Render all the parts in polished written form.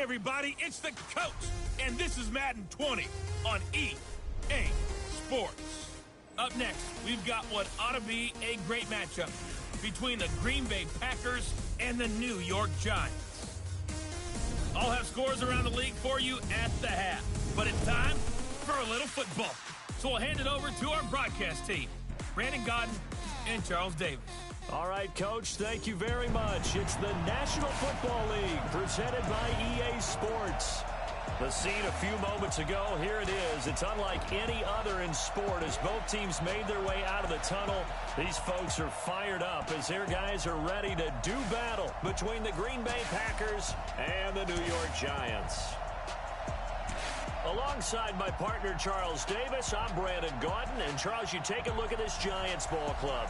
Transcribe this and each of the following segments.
everybody, it's the Colts, and this is Madden 20 on EA Sports. Up next, we've got what ought to be a great matchup between the Green Bay Packers and the New York Giants. I'll have scores around the league for you at the half, but it's time for a little football. So we'll hand it over to our broadcast team, Brandon Godden and Charles Davis. All right, Coach, thank you very much. It's the National Football League presented by EA Sports. The scene a few moments ago, here it is. It's unlike any other in sport as both teams made their way out of the tunnel. These folks are fired up as their guys are ready to do battle between the Green Bay Packers and the New York Giants. Alongside my partner, Charles Davis, I'm Brandon Godden. And, Charles, you take a look at this Giants ball club.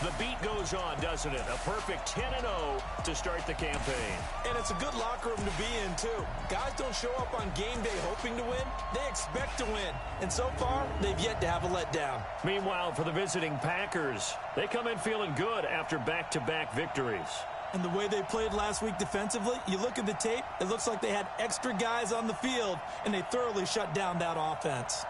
The beat goes on, doesn't it? A perfect 10-0 to start the campaign. And it's a good locker room to be in, too. Guys don't show up on game day hoping to win. They expect to win. And so far, they've yet to have a letdown. Meanwhile, for the visiting Packers, they come in feeling good after back-to-back victories. And the way they played last week defensively, you look at the tape, it looks like they had extra guys on the field, and they thoroughly shut down that offense.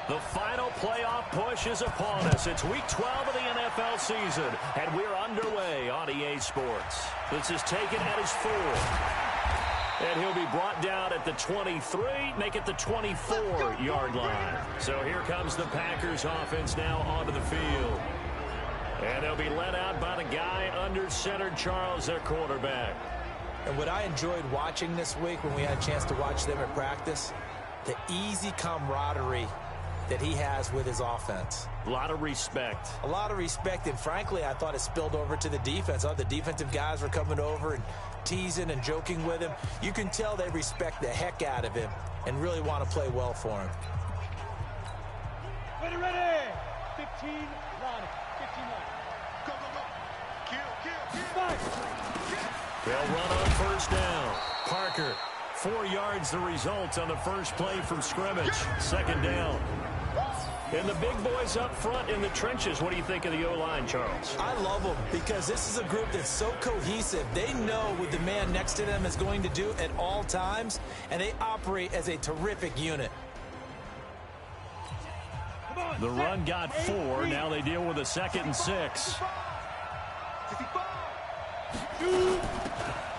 The final playoff push is upon us. It's Week 12 of the NFL season, and we're underway on EA Sports. This is taken at his 4. And he'll be brought down at the 23, make it the 24-yard line. So here comes the Packers offense now onto the field. And they'll be led out by the guy under center, Charles, their quarterback. And what I enjoyed watching this week when we had a chance to watch them at practice, the easy camaraderie that he has with his offense. A lot of respect. A lot of respect, and frankly, I thought it spilled over to the defense. The defensive guys were coming over and teasing and joking with him. You can tell they respect the heck out of him and really want to play well for him. Ready, ready! 15, line. 15, line. Go, go, go. Kill. They'll run on first down. Parker, 4 yards the result on the first play from scrimmage. Second down. And the big boys up front in the trenches. What do you think of the O-line, Charles? I love them because this is a group that's so cohesive. They know what the man next to them is going to do at all times, and they operate as a terrific unit. The run got 4. Now they deal with a 2nd and 6.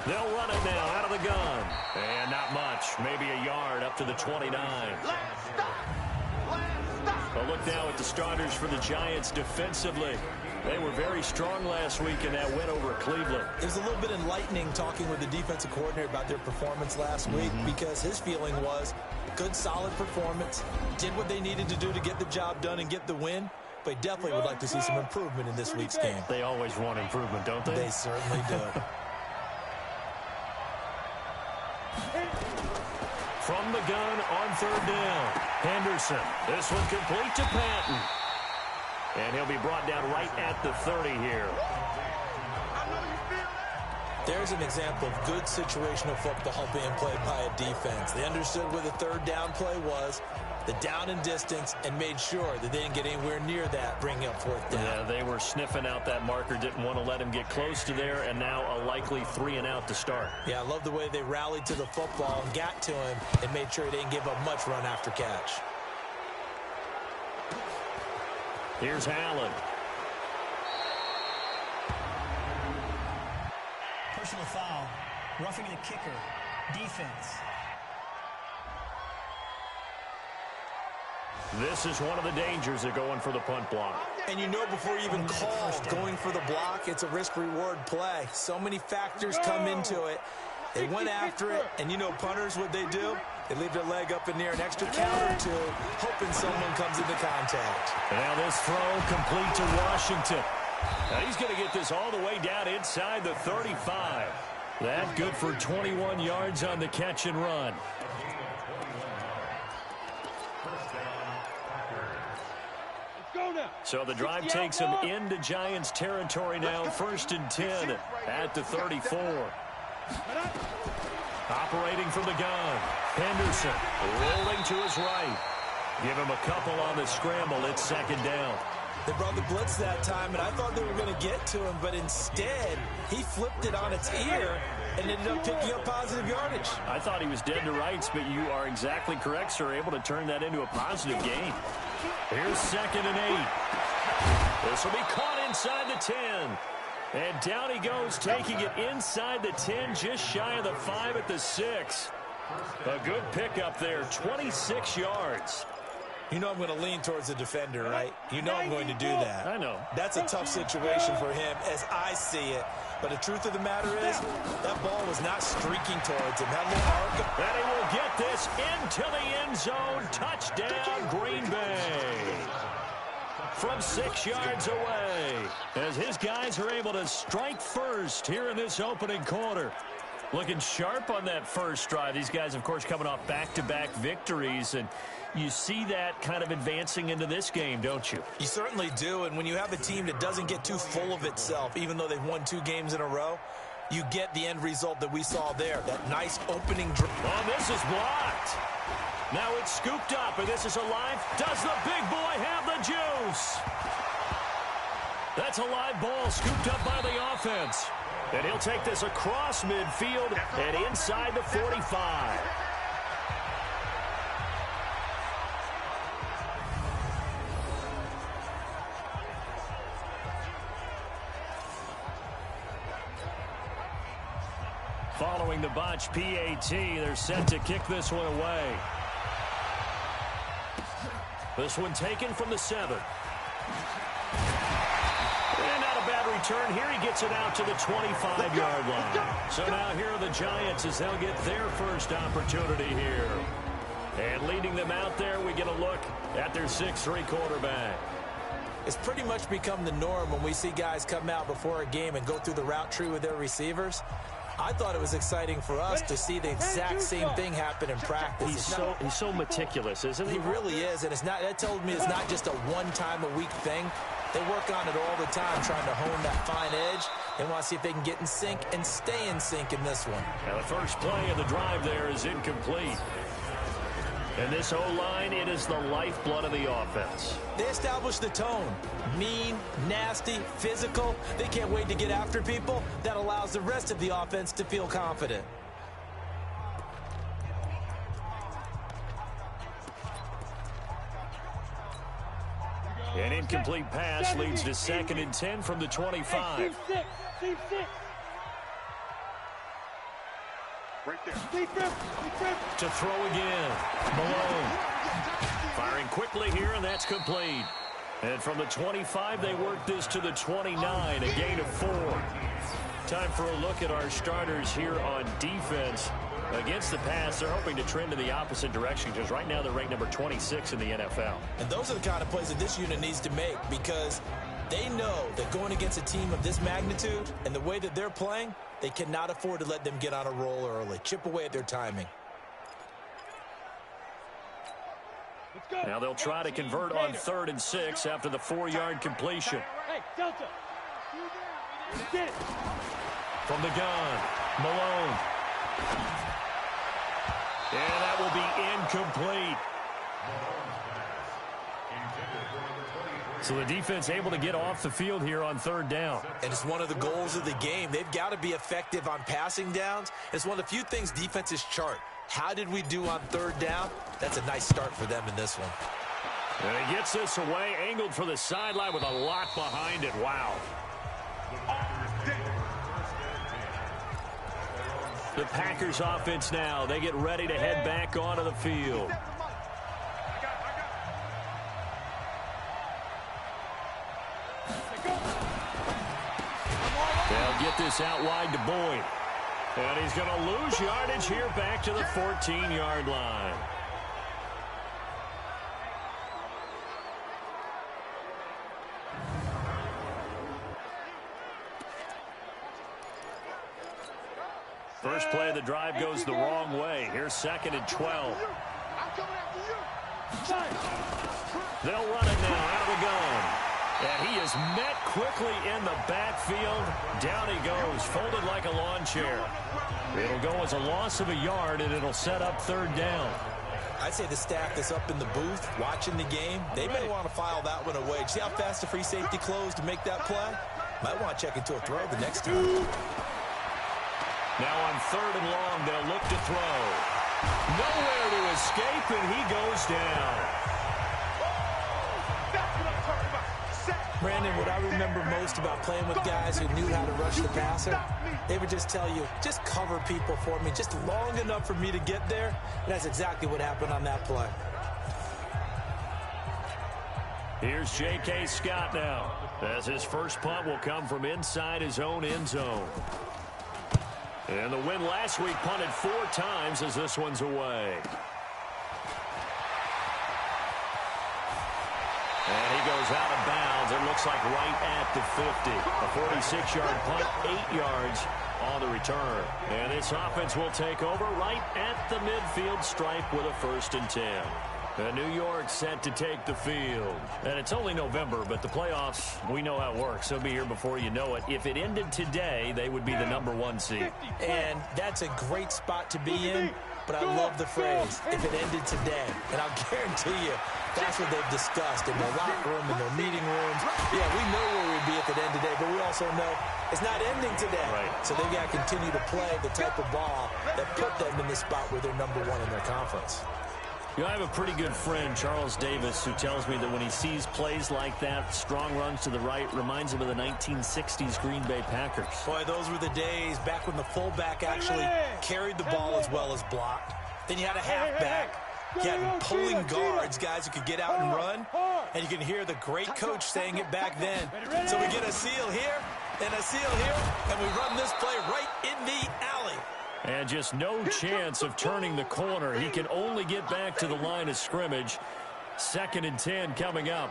They'll run it now out of the gun. And not much. Maybe a yard up to the 29. A look now at the starters for the Giants defensively. They were very strong last week in that win over Cleveland. It was a little bit enlightening talking with the defensive coordinator about their performance last week because his feeling was good, solid performance, did what they needed to do to get the job done and get the win, but definitely would like to see some improvement in this week's game. They always want improvement, don't they? They certainly do. From the gun on third down. Henderson. This one complete to Patton. And he'll be brought down right at the 30 here. There's an example of good situational football being played by a defense. They understood where the third down play was, the down and distance, and made sure that they didn't get anywhere near that, bringing up fourth down. Yeah, they were sniffing out that marker, didn't want to let him get close to there, and now a likely 3 and out to start. Yeah, I love the way they rallied to the football and got to him and made sure they didn't give up much run after catch. Here's Allen. Personal foul, roughing the kicker, defense. This is one of the dangers of going for the punt block. And you know before you even call going for the block, it's a risk-reward play. So many factors come into it. They went after it, and you know punters, what they do? They leave their leg up in the air an extra count or two, hoping someone comes into contact. Now this throw complete to Washington. Now he's going to get this all the way down inside the 35. That good for 21 yards on the catch and run. So the drive takes him into Giants territory now, 1st and 10 at the 34. Operating from the gun, Henderson rolling to his right. Give him a couple on the scramble. It's 2nd down. They brought the blitz that time, and I thought they were going to get to him, but instead, he flipped it on its ear and ended up picking up positive yardage. I thought he was dead to rights, but you are exactly correct, sir, able to turn that into a positive gain. Here's 2nd and 8. This will be caught inside the 10. And down he goes, taking it inside the 10, just shy of the 5 at the 6. A good pickup there, 26 yards. You know I'm going to lean towards the defender, right? You know I'm going to do that. I know. That's a tough situation for him as I see it. But the truth of the matter is, that ball was not streaking towards him. Had a little arc. And he will get this into the end zone. Touchdown, Green Bay. From 6 yards away, as his guys are able to strike first here in this opening quarter. Looking sharp on that first drive. These guys, of course, coming off back-to-back victories, and you see that kind of advancing into this game, don't you? You certainly do, and when you have a team that doesn't get too full of itself, even though they've won 2 games in a row, you get the end result that we saw there, that nice opening drive. Oh, this is blocked. Now it's scooped up, and this is alive. Does the big boy have the juice? That's a live ball scooped up by the offense. And he'll take this across midfield and inside the 45. Following the botch PAT, they're set to kick this one away. This one taken from the 7. And not a bad return. Here he gets it out to the 25-yard line. So now here are the Giants as they'll get their first opportunity here. And leading them out there, we get a look at their 6'3" quarterback. It's pretty much become the norm when we see guys come out before a game and go through the route tree with their receivers. I thought it was exciting for us to see the exact same thing happen in practice. He's so meticulous, isn't he? He really is, and that told me it's not just a one-time-a-week thing. They work on it all the time, trying to hone that fine edge. They want to see if they can get in sync and stay in sync in this one. Now the first play of the drive there is incomplete. And this O-line, it is the lifeblood of the offense. They establish the tone. Mean, nasty, physical. They can't wait to get after people. That allows the rest of the offense to feel confident. An incomplete pass leads to 2nd and 10 from the 25. Right there. To throw again. Malone. Firing quickly here, and that's complete. And from the 25, they work this to the 29, a gain of 4. Time for a look at our starters here on defense. Against the pass, they're hoping to trend in the opposite direction because right now they're ranked number 26 in the NFL. And those are the kind of plays that this unit needs to make because they know that going against a team of this magnitude and the way that they're playing, they cannot afford to let them get on a roll early. Chip away at their timing. Now they'll try to convert on 3rd and 6 after the 4-yard completion. Hey, Delta. Get it. From the gun, Malone. And that will be incomplete. So the defense able to get off the field here on 3rd down. And it's one of the goals of the game. They've got to be effective on passing downs. It's one of the few things defenses chart. How did we do on 3rd down? That's a nice start for them in this one. And he gets this away, angled for the sideline with a lot behind it. Wow. The Packers offense now. They get ready to head back onto the field. They'll get this out wide to Boyd. And he's going to lose yardage here back to the 14-yard line. First play of the drive goes the wrong way. Here's 2nd and 12. They'll run it now out of the gun. And he is met quickly in the backfield. Down he goes, folded like a lawn chair. It'll go as a loss of a yard, and it'll set up 3rd down. I'd say the staff that's up in the booth watching the game, they may want to file that one away. See how fast the free safety closed to make that play? Might want to check into a throw the next time. Now on 3rd and long, they'll look to throw. Nowhere to escape, and he goes down. Brandon, what I remember most about playing with guys who knew how to rush the passer, they would just tell you, just cover people for me, just long enough for me to get there. And that's exactly what happened on that play. Here's J.K. Scott now, as his first punt will come from inside his own end zone. And the win last week punted 4 times as this one's away. And he goes out of bounds. It looks like right at the 50. A 46-yard punt, 8 yards on the return. And this offense will take over right at the midfield stripe with a 1st and 10. And New York set to take the field. And it's only November, but the playoffs, we know how it works. They'll be here before you know it. If it ended today, they would be the #1 seed. And that's a great spot to be in. But I love the phrase, if it ended today. And I'll guarantee you, that's what they've discussed in their locker room, in their meeting rooms. Yeah, we know where we'd be at the end today, but we also know it's not ending today. Right. So they've got to continue to play the type of ball that put them in the spot where they're #1 in their conference. You know, I have a pretty good friend, Charles Davis, who tells me that when he sees plays like that, strong runs to the right, reminds him of the 1960s Green Bay Packers. Boy, those were the days back when the fullback actually carried the ball as well as blocked. Then you had a halfback. You had pulling guards, guys who could get out and run. And you can hear the great coach saying it back then. So we get a seal here and a seal here, and we run this play right in the alley. And just no chance of turning the corner. He can only get back to the line of scrimmage. 2nd and 10 coming up.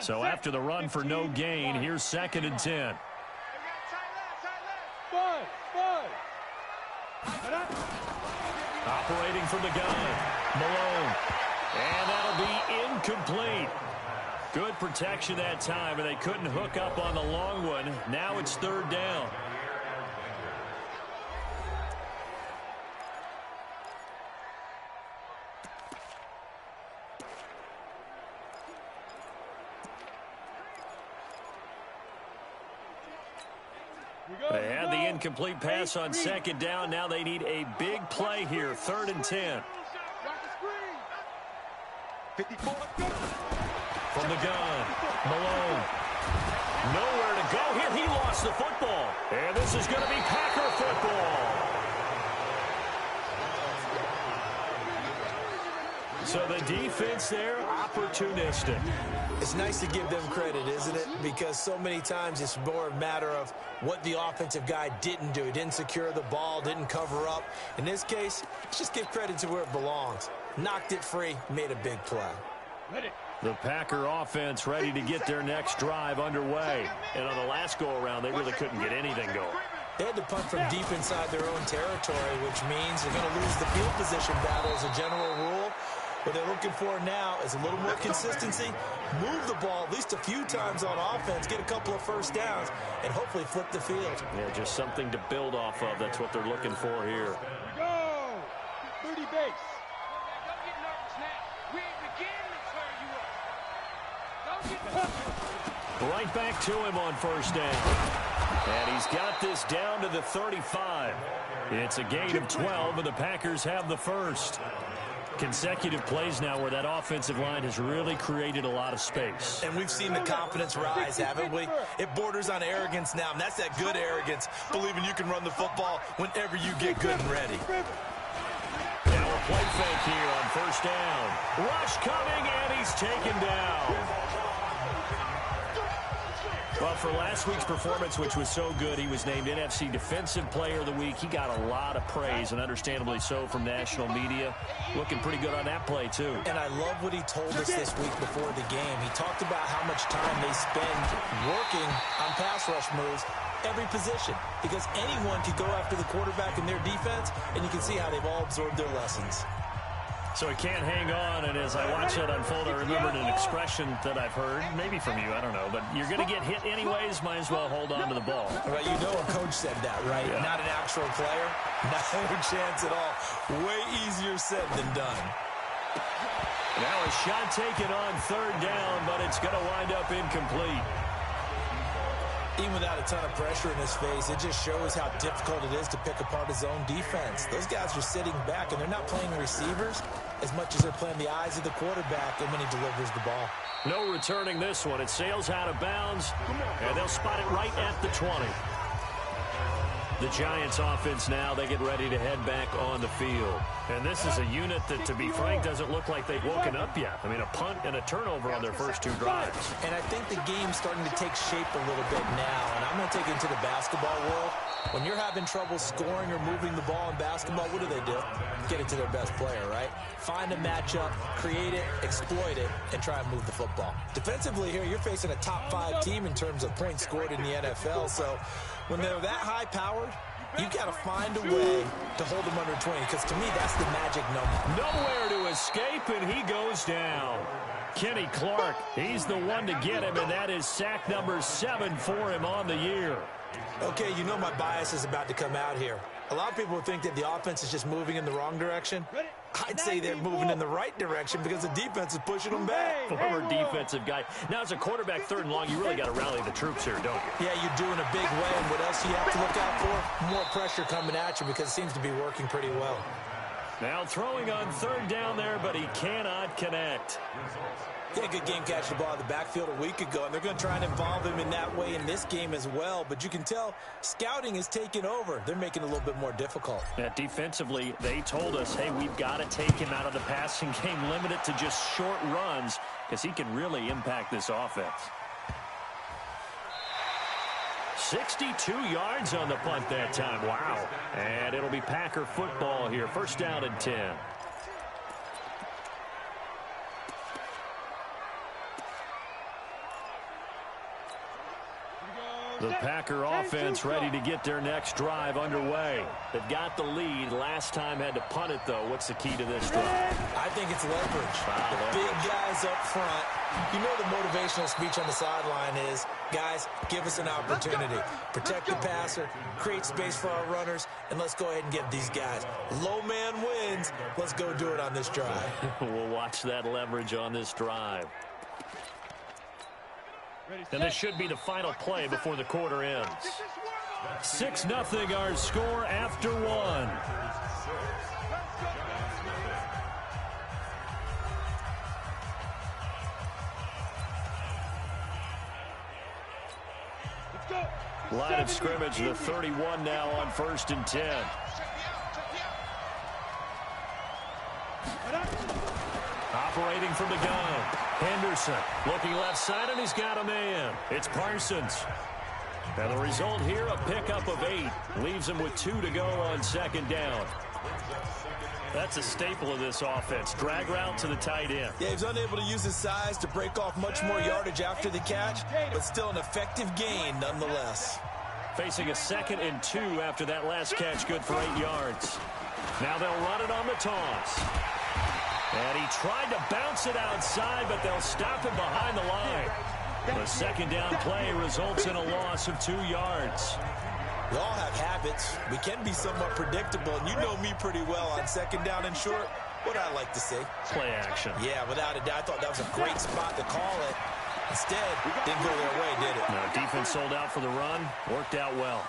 So after the run for no gain, here's 2nd and 10. Operating from the gun, Malone. And that'll be incomplete. Good protection that time, and they couldn't hook up on the long one. Now it's 3rd down. They had the incomplete pass on 2nd down. Now they need a big play here. 3rd and 10. From the gun, Malone. Nowhere to go here. He lost the football. And this is going to be Packer football. So the defense there, opportunistic. It's nice to give them credit, isn't it? Because so many times it's more a matter of what the offensive guy didn't do. He didn't secure the ball, didn't cover up. In this case, let's just give credit to where it belongs. Knocked it free, made a big play. The Packer offense ready to get their next drive underway. And on the last go-around, they really couldn't get anything going. They had to punt from deep inside their own territory, which means they're going to lose the field position battle as a general rule. What they're looking for now is a little more consistency, move the ball at least a few times on offense, get a couple of 1st downs, and hopefully flip the field. Yeah, just something to build off of. That's what they're looking for here. Go! 30 base. Don't get nervous now. We ain't beginning to tear you up. Don't get nervous. Right back to him on 1st down. And he's got this down to the 35. It's a gain of 12, and the Packers have the 1st. Consecutive plays now where that offensive line has really created a lot of space. And we've seen the confidence rise, haven't we? It borders on arrogance now, and that's that good arrogance, believing you can run the football whenever you get good and ready. Now a play fake here on 1st down. Rush coming, and he's taken down. Well, for last week's performance, which was so good, he was named NFC Defensive Player of the Week. He got a lot of praise, and understandably so, from national media. Looking pretty good on that play, too. And I love what he told us this week before the game. He talked about how much time they spend working on pass rush moves, every position, because anyone could go after the quarterback in their defense, and you can see how they've all absorbed their lessons. So he can't hang on, and as I watch that unfold, I remembered an expression that I've heard, maybe from you, I don't know, but you're going to get hit anyways, might as well hold on to the ball. Right, you know a coach said that, right? Yeah. Not an actual player. No chance at all. Way easier said than done. Now a shot taken on third down, but it's going to wind up incomplete. Even without a ton of pressure in his face, it just shows how difficult it is to pick apart his own defense. Those guys are sitting back, and they're not playing receivers as much as they're playing the eyes of the quarterback and when he delivers the ball. No returning this one. It sails out of bounds, and they'll spot it right at the 20. The Giants offense now, they get ready to head back on the field. And this is a unit that, to be frank, doesn't look like they've woken up yet. I mean, a punt and a turnover on their first two drives. And I think the game's starting to take shape a little bit now. And I'm going to take it into the basketball world. When you're having trouble scoring or moving the ball in basketball, what do? Get it to their best player, right? Find a matchup, create it, exploit it, and try and move the football. Defensively here, you're facing a top 5 team in terms of points scored in the NFL. So when they're that high-powered, you've got to find a way to hold them under 20, because to me, that's the magic number. Nowhere to escape, and he goes down. Kenny Clark, he's the one to get him, and that is sack number 7 for him on the year. Okay, you know my bias is about to come out here. A lot of people think that the offense is just moving in the wrong direction. I'd say they're moving in the right direction because the defense is pushing them back. Former defensive guy. Now, as a quarterback, 3rd and long, you really got to rally the troops here, don't you? Yeah, you do in a big way. And what else do you have to look out for? More pressure coming at you, because it seems to be working pretty well. Now throwing on 3rd down there, but he cannot connect. He had a good game catching the ball in the backfield a week ago, and they're going to try and involve him in that way in this game as well. But you can tell scouting is taking over. They're making it a little bit more difficult. Yeah, defensively, they told us, hey, we've got to take him out of the passing game, limit it to just short runs, because he can really impact this offense. 62 yards on the punt that time. Wow. And it'll be Packer football here. 1st down and 10. The Packer offense ready to get their next drive underway. They've got the lead. Last time had to punt it, though. What's the key to this drive? I think it's leverage. The big guys up front. You know the motivational speech on the sideline is, guys, give us an opportunity. Protect the passer, create space for our runners, and let's go ahead and get these guys. Low man wins. Let's go do it on this drive. We'll watch that leverage on this drive. And this should be the final play before the quarter ends. 6-0 our score after 1. Line of scrimmage, the 31 now on 1st and 10. Operating from the gun. Henderson looking left side, and he's got a man. It's Parsons. And the result here, a pickup of 8. Leaves him with 2 to go on 2nd down. That's a staple of this offense. Drag route to the tight end. Yeah, he's unable to use his size to break off much more yardage after the catch, but still an effective gain nonetheless. Facing a 2nd and 2 after that last catch, good for 8 yards. Now they'll run it on the toss. And he tried to bounce it outside, but they'll stop him behind the line. The 2nd down play results in a loss of 2 yards. We all have habits. We can be somewhat predictable, and you know me pretty well on 2nd down and short. What I like to see. Play action. Yeah, without a doubt. I thought that was a great spot to call it. Instead, didn't go their way, did it? No, defense sold out for the run. Worked out well.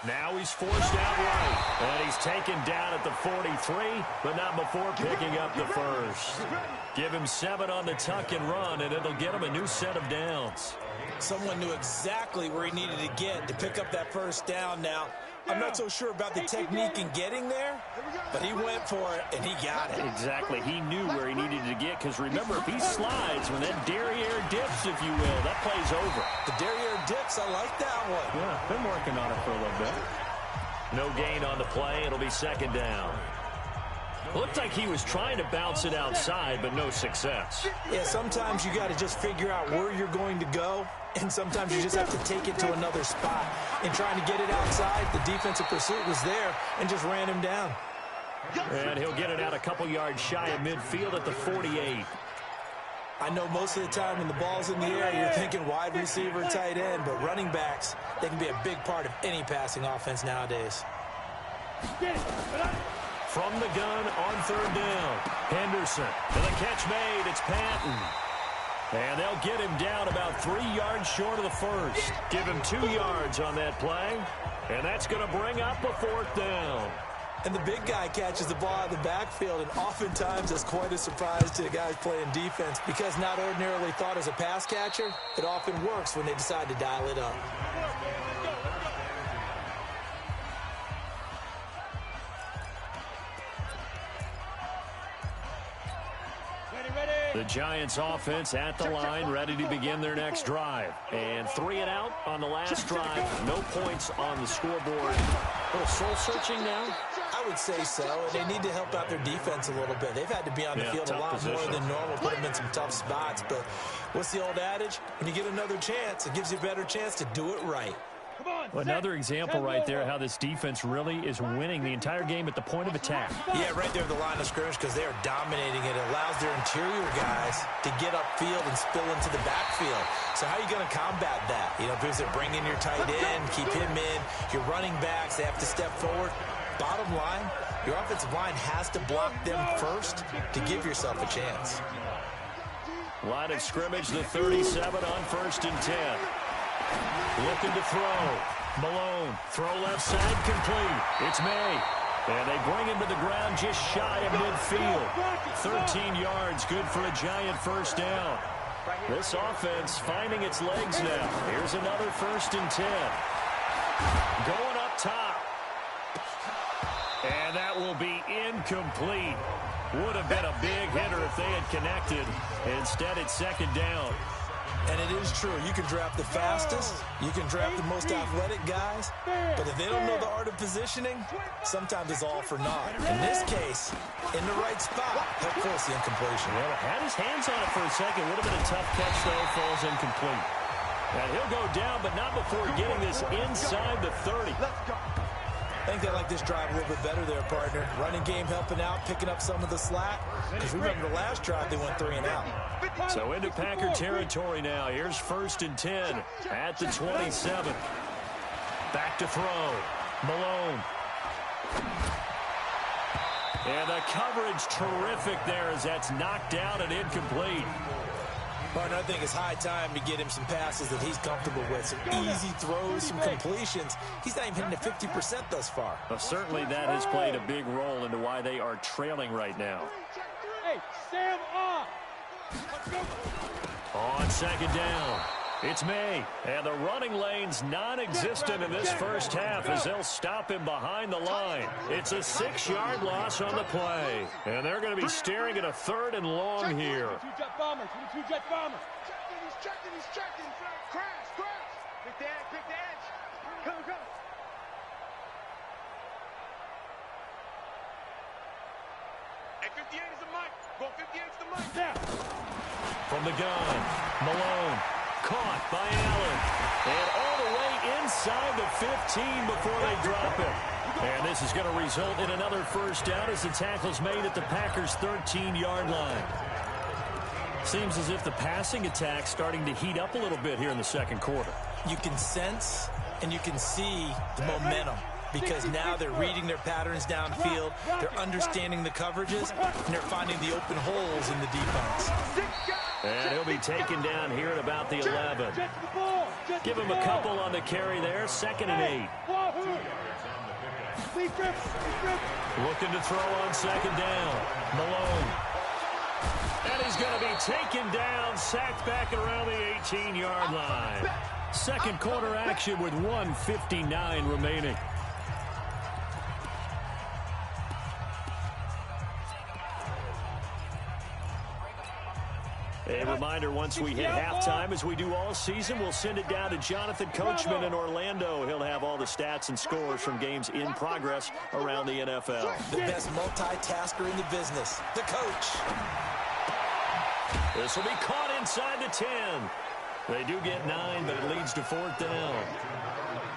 Now he's forced out right. And he's taken down at the 43, but not before picking up the first. Give him 7 on the tuck and run, and it'll get him a new set of downs. Someone knew exactly where he needed to get to pick up that 1st down now. I'm not so sure about the technique in getting there, but he went for it, and he got it. Exactly. He knew where he needed to get, because remember, if he slides, when that derriere dips, if you will, that play's over. The derriere dips, I like that one. Yeah, been working on it for a little bit. No gain on the play. It'll be second down. Looked like he was trying to bounce it outside, but no success. Yeah, sometimes you got to just figure out where you're going to go, and sometimes you just have to take it to another spot. In trying to get it outside, the defensive pursuit was there and just ran him down. And he'll get it out a couple yards shy of midfield at the 48. I know most of the time when the ball's in the air, you're thinking wide receiver, tight end, but running backs, they can be a big part of any passing offense nowadays. From the gun on third down. Henderson. And the catch made. It's Patton. And they'll get him down about 3 yards short of the first. Give him 2 yards on that play. And that's going to bring up a fourth down. And the big guy catches the ball out of the backfield, and oftentimes it's quite a surprise to the guys playing defense, because not ordinarily thought as a pass catcher, it often works when they decide to dial it up. The Giants offense at the line, ready to begin their next drive. And 3 and out on the last drive. No points on the scoreboard. A little soul-searching now? I would say so, and they need to help out their defense a little bit. They've had to be on the field a lot more than normal, put them in some tough spots. But what's the old adage? When you get another chance, it gives you a better chance to do it right. Another example right there how this defense really is winning the entire game at the point of attack. Yeah, right there at the line of scrimmage, because they are dominating it. It allows their interior guys to get upfield and spill into the backfield. So how are you going to combat that? You know, because they're bringing your tight end, keep him in. Your running backs, they have to step forward. Bottom line, your offensive line has to block them first to give yourself a chance. Line of scrimmage, the 37 on 1st and 10. Looking to throw. Malone, throw left side, complete. It's May. And they bring him to the ground just shy of midfield. 13 yards, good for a Giant first down. This offense finding its legs now. Here's another 1st and 10. Going up top. And that will be incomplete. Would have been a big hitter if they had connected. Instead, it's second down. And it is true. You can draft the fastest. You can draft the most athletic guys. But if they don't know the art of positioning, sometimes it's all for naught. In this case, in the right spot, helped force the incompletion. Well, had his hands on it for a second. Would have been a tough catch, though. Falls incomplete. And he'll go down, but not before getting this inside the 30. I think they like this drive a little bit better there, partner. Running game helping out, picking up some of the slack. Because remember the last drive, they went 3 and out. So into Packer territory now. Here's 1st and 10 at the 27. Back to throw. Malone. And the coverage terrific there as that's knocked down and incomplete. Partner, I think it's high time to get him some passes that he's comfortable with. Some easy throws, some completions. He's not even hitting the 50% thus far. Well, certainly that has played a big role into why they are trailing right now. Hey, Sam off. On second down, it's May. And the running lane's non-existent in this first half as they'll stop him behind the line. It's a 6-yard loss on the play. And they're going to be staring at a 3rd and long here. 22-jet bomber, 22-jet bomber. He's checking. Crash. Pick the edge. Come. Hey, 58 is the mic. Go 58 is the mic. Now. From the gun, Malone. Caught by Allen. And all the way inside the 15 before they drop him. And this is going to result in another first down as the tackle's made at the Packers' 13-yard line. Seems as if the passing attack's starting to heat up a little bit here in the second quarter. You can sense and you can see the momentum, because now they're reading their patterns downfield, they're understanding the coverages, and they're finding the open holes in the defense. And he'll be taken down here at about the 11. Give him a couple on the carry there. 2nd and 8. Looking to throw on 2nd down. Malone. And he's going to be taken down, sacked back around the 18-yard line. Second quarter action with 1:59 remaining. A reminder, once we hit halftime, as we do all season, we'll send it down to Jonathan Coachman in Orlando. He'll have all the stats and scores from games in progress around the NFL. The best multitasker in the business, the coach. This will be caught inside the 10. They do get 9, but it leads to 4th down.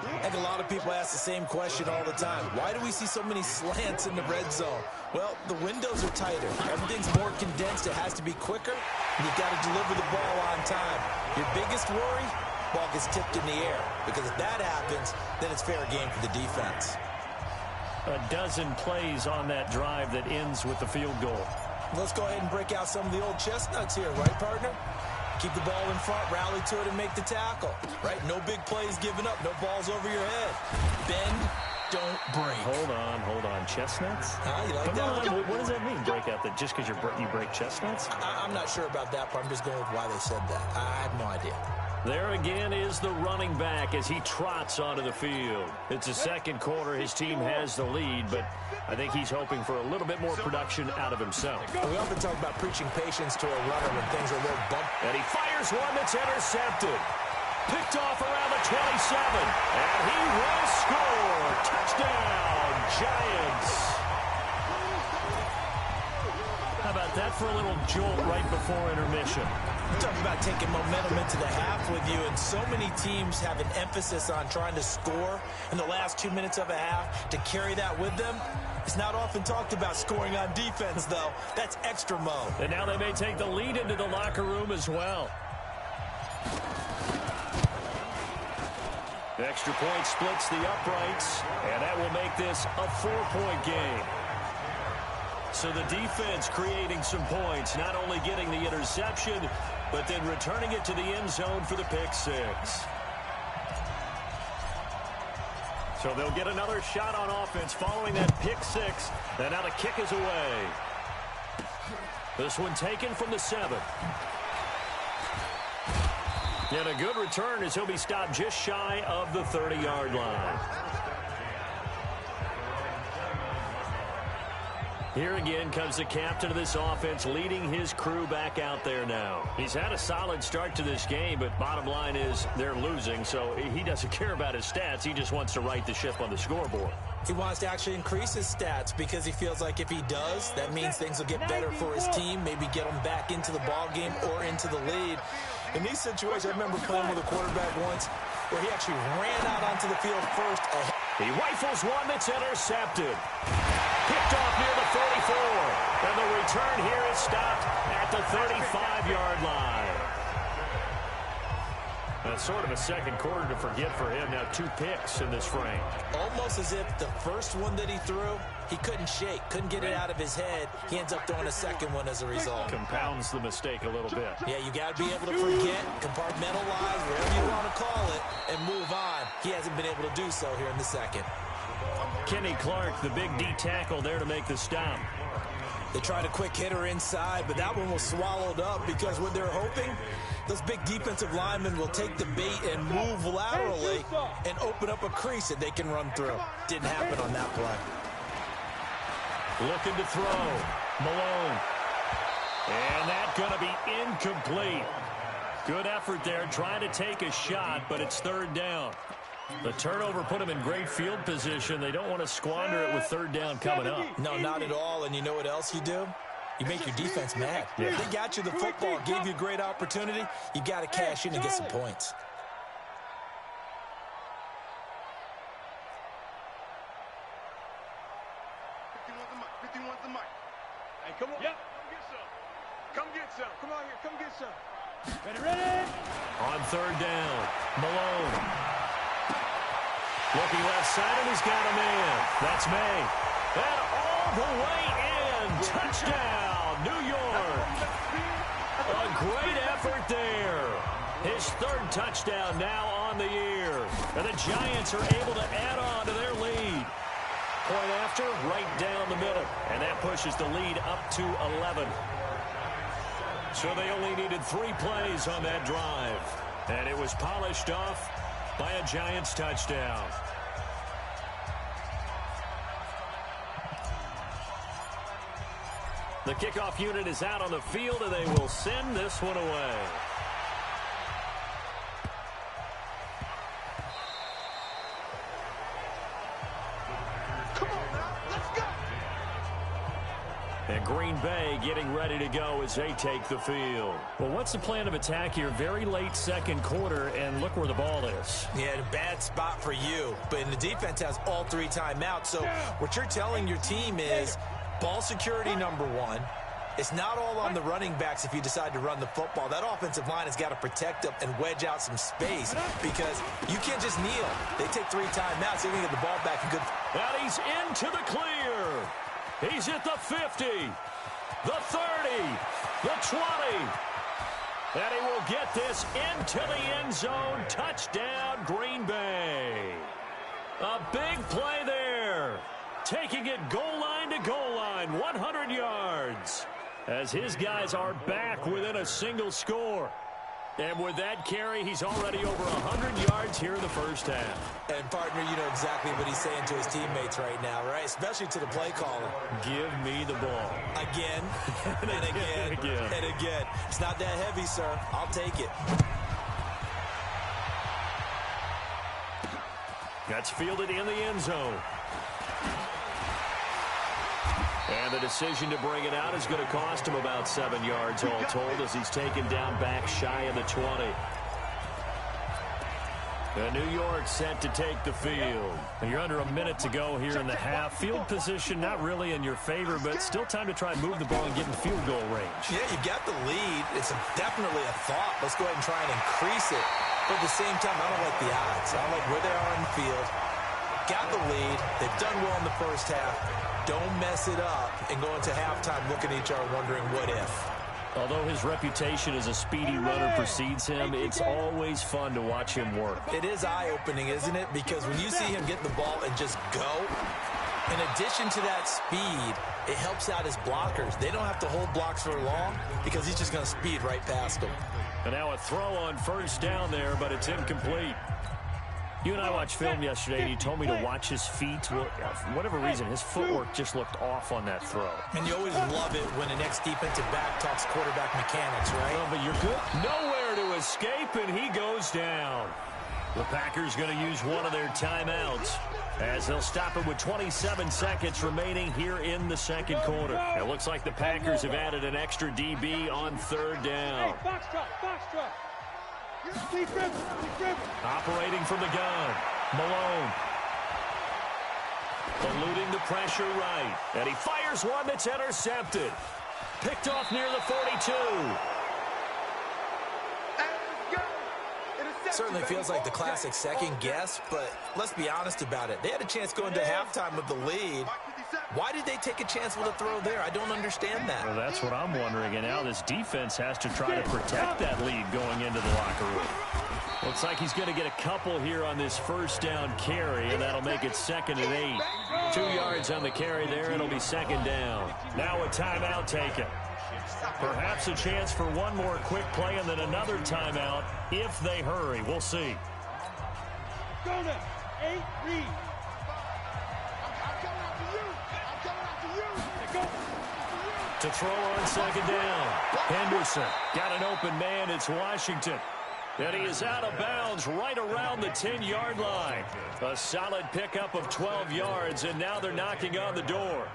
I think a lot of people ask the same question all the time. Why do we see so many slants in the red zone? Well, the windows are tighter. Everything's more condensed. It has to be quicker, and you've got to deliver the ball on time. Your biggest worry, ball gets tipped in the air, because if that happens, then it's fair game for the defense. A dozen plays on that drive that ends with the field goal. Let's go ahead and break out some of the old chestnuts here, right, partner? Keep the ball in front, rally to it, and make the tackle, right? No big plays given up, no balls over your head. Bend, don't break. Hold on. Chestnuts? You like that? What does that mean, break out? That just because you break chestnuts? I'm not sure about that, but I'm just going with why they said that. I have no idea. There again is the running back as he trots onto the field. It's the second quarter. His team has the lead, but I think he's hoping for a little bit more production out of himself. We often talk about preaching patience to a runner when things are a little bumpy. And he fires one that's intercepted. Picked off around the 27. And he will score. Touchdown, Giants. How about that for a little jolt right before intermission? Talk about taking momentum into the half with you, and so many teams have an emphasis on trying to score in the last 2 minutes of a half to carry that with them. It's not often talked about scoring on defense, though. That's extra mode. And now they may take the lead into the locker room as well. The extra point splits the uprights, and that will make this a 4-point game. So the defense creating some points, not only getting the interception, but then returning it to the end zone for the pick six. So they'll get another shot on offense following that pick six. And now the kick is away. This one taken from the 7. And a good return as he'll be stopped just shy of the 30-yard line. Here again comes the captain of this offense, leading his crew back out there now. He's had a solid start to this game, but bottom line is they're losing, so he doesn't care about his stats. He just wants to right the ship on the scoreboard. He wants to actually increase his stats because he feels like if he does, that means things will get better for his team, maybe get him back into the ball game or into the lead. In these situations, I remember playing with a quarterback once where he actually ran out onto the field first. He rifles one that's intercepted. Picked off near the 34. And the return here is stopped at the 35-yard line. That's sort of a second quarter to forget for him. Now 2 picks in this frame. Almost as if the first one that he threw, he couldn't shake, couldn't get it out of his head. He ends up throwing a second one as a result. Compounds the mistake a little bit. Yeah, you got to be able to forget, compartmentalize, whatever you want to call it, and move on. He hasn't been able to do so here in the second. Kenny Clark, the big D tackle there to make the stop. They tried a quick hitter inside, but that one was swallowed up because what they're hoping, those big defensive linemen will take the bait and move laterally and open up a crease that they can run through. Didn't happen on that play. Looking to throw. Malone. And that's going to be incomplete. Good effort there, trying to take a shot, but it's 3rd down. The turnover put them in great field position. They don't want to squander it with 3rd down coming up. No, not at all. And you know what else you do? You make your defense mad. Yeah. They got you the football, gave you a great opportunity. You got to cash in and get some points. Hey, come on. Yep. Come get some. Come on here. Come get some. Ready? On 3rd down, Malone. Looking left side, and he's got a man. That's May. And all the way in. Touchdown, New York. A great effort there. His 3rd touchdown now on the year. And the Giants are able to add on to their lead. Point after, right down the middle. And that pushes the lead up to 11. So they only needed 3 plays on that drive. And it was polished off by a Giants touchdown. The kickoff unit is out on the field, and they will send this one away. And Green Bay getting ready to go as they take the field. Well, what's the plan of attack here? Very late second quarter, and look where the ball is. Yeah, a bad spot for you. But the defense has all 3 timeouts. So what you're telling your team is ball security number 1. It's not all on the running backs if you decide to run the football. That offensive line has got to protect them and wedge out some space because you can't just kneel. They take 3 timeouts. They're going to get the ball back in good. And he's into the clear. He's at the 50, the 30, the 20. And he will get this into the end zone. Touchdown, Green Bay. A big play there. Taking it goal line to goal line, 100 yards. As his guys are back within a single score. And with that carry, he's already over 100 yards here in the first half. And, partner, you know exactly what he's saying to his teammates right now, right? Especially to the play caller. Give me the ball. Again, and again, and again. It's not that heavy, sir. I'll take it. That's fielded in the end zone. And the decision to bring it out is going to cost him about 7 yards all told as he's taken down back shy of the 20. And New York set to take the field. And you're under a minute to go here in the half. Field position not really in your favor, but still time to try and move the ball and get in field goal range. Yeah, you got the lead. It's definitely a thought. Let's go ahead and try and increase it. But at the same time, I don't like the odds. I don't like where they are on the field. Got the lead. They've done well in the first half. Don't mess it up and go into halftime looking at each other wondering what if. Although his reputation as a speedy runner precedes him, it's always fun to watch him work. It is eye-opening, isn't it? Because when you see him get the ball and just go, in addition to that speed, it helps out his blockers. They don't have to hold blocks for long because he's just going to speed right past them. And now a throw on first down there, but it's incomplete. You and I watched film yesterday, and you told me to watch his feet. Well, for whatever reason, his footwork just looked off on that throw. And you always love it when the next defensive back talks quarterback mechanics, right? Well, but you're good. Nowhere to escape, and he goes down. The Packers going to use one of their timeouts as they'll stop it with 27 seconds remaining here in the second quarter. It looks like the Packers have added an extra DB on third down. Hey, box drop. Operating from the gun, Malone. Eluding the pressure right. And he fires one that's intercepted. Picked off near the 42. Certainly feels like the classic second guess, but let's be honest about it. They had a chance going to halftime with the lead. Why did they take a chance with a throw there? I don't understand that. Well, that's what I'm wondering. And now this defense has to try to protect that lead going into the locker room. Looks like he's going to get a couple here on this first down carry, and that'll make it 2nd and 8. 2 yards on the carry there. It'll be 2nd down. Now a timeout taken. Perhaps a chance for one more quick play and then another timeout if they hurry. We'll see. Go now. 8, read. To throw on 2nd down. Henderson got an open man. It's Washington. And he is out of bounds right around the 10-yard line. A solid pickup of 12 yards, and now they're knocking on the door.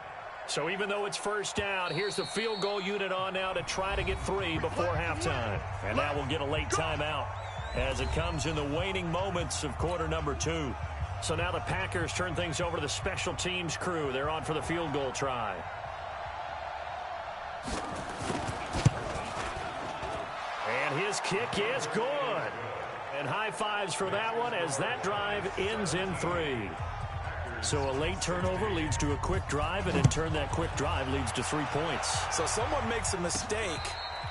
So even though it's first down, here's the field goal unit on now to try to get 3 before halftime. And now we'll get a late timeout as it comes in the waning moments of quarter number 2. So now the Packers turn things over to the special teams crew. They're on for the field goal try. And his kick is good. And high fives for that one as that drive ends in 3. So a late turnover leads to a quick drive, and in turn that quick drive leads to 3 points. So someone makes a mistake,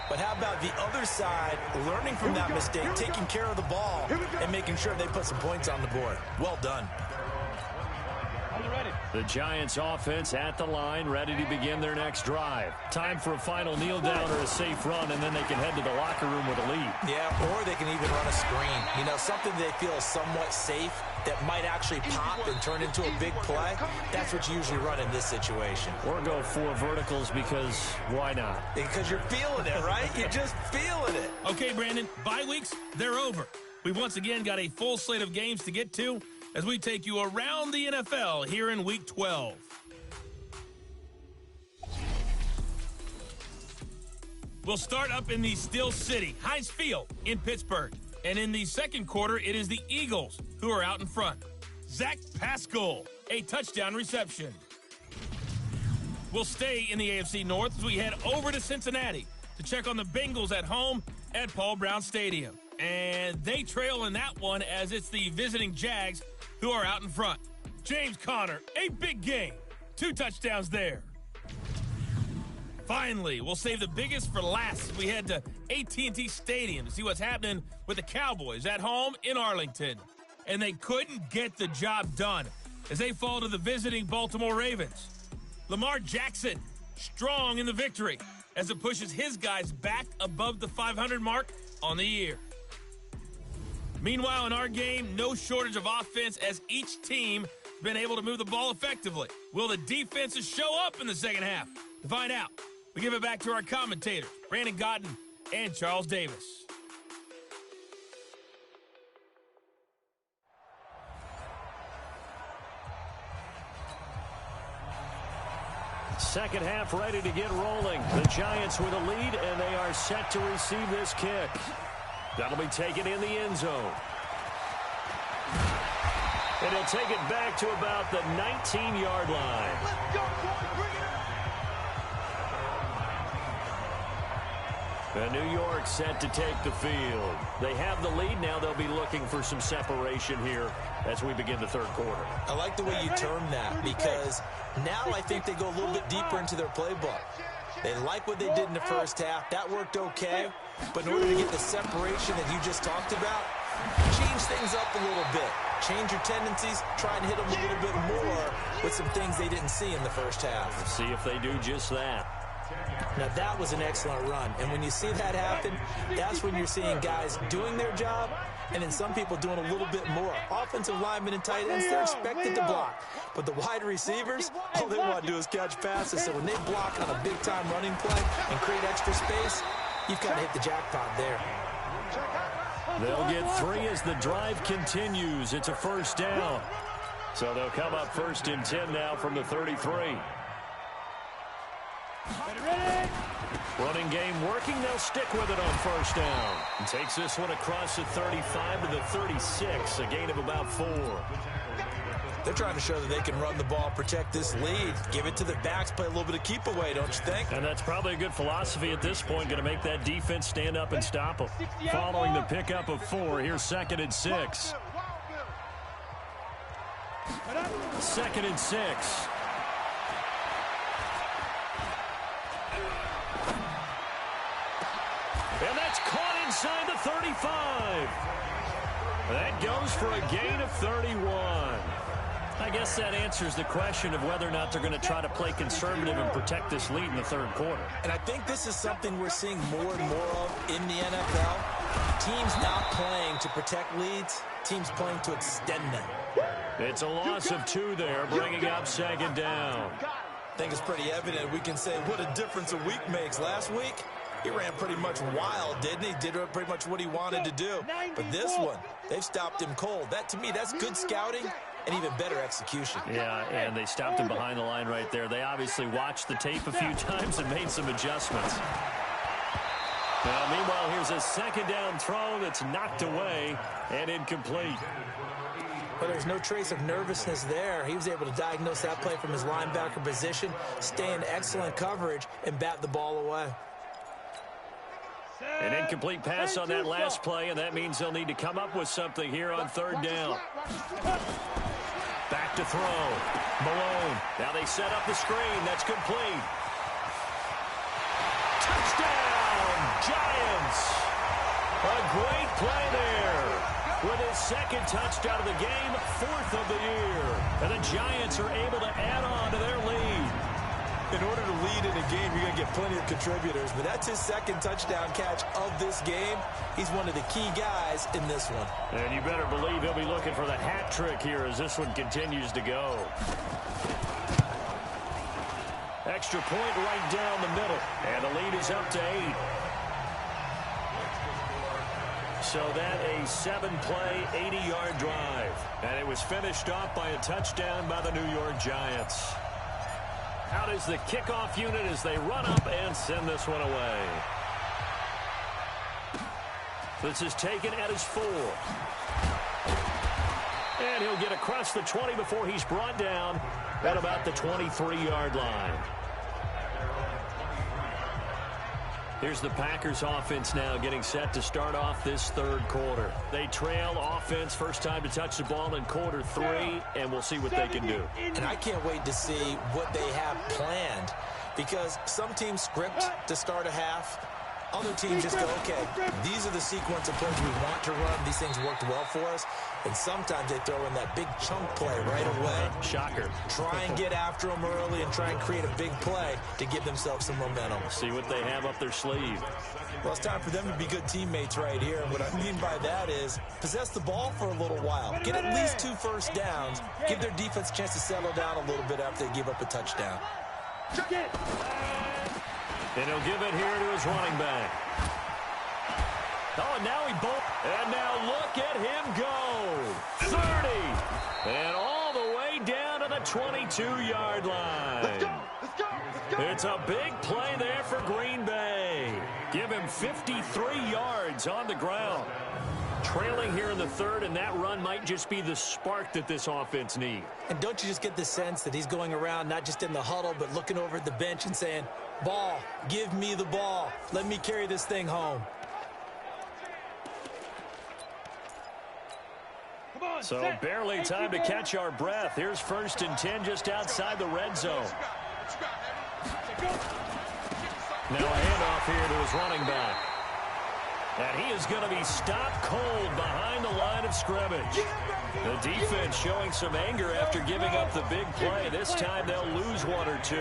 but how about the other side learning from that mistake, taking care of the ball, and making sure they put some points on the board? Well done. The Giants offense at the line, ready to begin their next drive. Time for a final kneel down or a safe run, and then they can head to the locker room with a lead. Yeah, or they can even run a screen. You know, something they feel somewhat safe that might actually pop and turn into a big play. That's what you usually run in this situation. Or go 4 verticals because why not? Because you're feeling it, right? You're just feeling it. Okay, Brandon, bye weeks, they're over. We've once again got a full slate of games to get to as we take you around the NFL here in Week 12. We'll start up in the Steel City, Heinz Field in Pittsburgh. And in the second quarter, it is the Eagles who are out in front. Zach Pascal, a touchdown reception. We'll stay in the AFC North as we head over to Cincinnati to check on the Bengals at home at Paul Brown Stadium. And they trail in that one as it's the visiting Jags who are out in front. James Conner, a big game. 2 touchdowns there. Finally, we'll save the biggest for last as we head to AT&T Stadium to see what's happening with the Cowboys at home in Arlington. And they couldn't get the job done as they fall to the visiting Baltimore Ravens. Lamar Jackson, strong in the victory as it pushes his guys back above the 500 mark on the year. Meanwhile, in our game, no shortage of offense as each team has been able to move the ball effectively. Will the defenses show up in the second half? To find out, we give it back to our commentators, Brandon Godden and Charles Davis. Second half ready to get rolling. The Giants with a lead, and they are set to receive this kick. That'll be taken in the end zone. And he'll take it back to about the 19-yard line. Let's go, boys. Bring it on. And New York set to take the field. They have the lead. Now they'll be looking for some separation here as we begin the third quarter. I like the way you term that because now I think they go a little bit deeper into their playbook. They like what they did in the first half. That worked okay. But in order to get the separation that you just talked about, change things up a little bit. Change your tendencies. Try and hit them a little bit more with some things they didn't see in the first half. Let's see if they do just that. Now, that was an excellent run. And when you see that happen, that's when you're seeing guys doing their job and then some people doing a little bit more. Offensive linemen and tight ends, they're expected to block. But the wide receivers, all they want to do is catch passes. So when they block on a big-time running play and create extra space, you've got to hit the jackpot there. They'll get 3 as the drive continues. It's a first down. So they'll come up 1st and 10 now from the 33. Running game working. They'll stick with it on first down. And takes this one across the 35 to the 36, a gain of about 4. They're trying to show that they can run the ball, protect this lead, give it to the backs, play a little bit of keep away, don't you think? And that's probably a good philosophy at this point, going to make that defense stand up and stop them. Following the pickup of 4, here's 2nd and 6. 2nd and 6. And that's caught inside the 35. That goes for a gain of 31. I guess that answers the question of whether or not they're going to try to play conservative and protect this lead in the third quarter. And I think this is something we're seeing more and more of in the NFL. Teams not playing to protect leads, teams playing to extend them. It's a loss of 2 there, bringing up 2nd down. I think it's pretty evident. We can say what a difference a week makes. Last week, he ran pretty much wild, didn't he? Did pretty much what he wanted to do. But this one, they've stopped him cold. That, to me, that's good scouting and even better execution. Yeah, and they stopped him behind the line right there. They obviously watched the tape a few times and made some adjustments. Now, meanwhile, here's a 2nd down throw that's knocked away and incomplete. But there's no trace of nervousness there. He was able to diagnose that play from his linebacker position, stay in excellent coverage, and bat the ball away. An incomplete pass on that last play, and that means they'll need to come up with something here on 3rd down. Back to throw. Malone. Now they set up the screen. That's complete. Touchdown, Giants. A great play there. with his second touchdown of the game, 4th of the year. And the Giants are able to add on to their lead. In order to lead in a game, you're going to get plenty of contributors, but that's his second touchdown catch of this game. He's one of the key guys in this one. And you better believe he'll be looking for the hat trick here as this one continues to go. Extra point right down the middle, and the lead is up to 8. So that a 7-play, 80-yard drive. And it was finished off by a touchdown by the New York Giants. Out is the kickoff unit as they run up and send this one away. This is taken at his 4. And he'll get across the 20 before he's brought down at about the 23-yard line. Here's the Packers offense now getting set to start off this third quarter. They trail offense, first time to touch the ball in quarter 3, and we'll see what they can do. And I can't wait to see what they have planned, because some teams script to start a half. Other teams just go, okay, these are the sequence of plays we want to run. These things worked well for us. And sometimes they throw in that big chunk play right away. Shocker. Try and get after them early and try and create a big play to give themselves some momentum. See what they have up their sleeve. Well, it's time for them to be good teammates right here. And what I mean by that is possess the ball for a little while. Get at least 2 first downs. Give their defense a chance to settle down a little bit after they give up a touchdown. And he'll give it here to his running back. Oh, and now he and now look at him go. 30. And all the way down to the 22-yard line. Let's go. It's a big play there for Green Bay. Give him 53 yards on the ground. Trailing here in the third, and that run might just be the spark that this offense needs. And don't you just get the sense that he's going around not just in the huddle, but looking over at the bench and saying, ball, give me the ball. Let me carry this thing home. So barely time to catch our breath. Here's 1st and 10 just outside the red zone. Now a handoff here to his running back. And he is going to be stopped cold behind the line of scrimmage. The defense showing some anger after giving up the big play. This time they'll lose 1 or 2.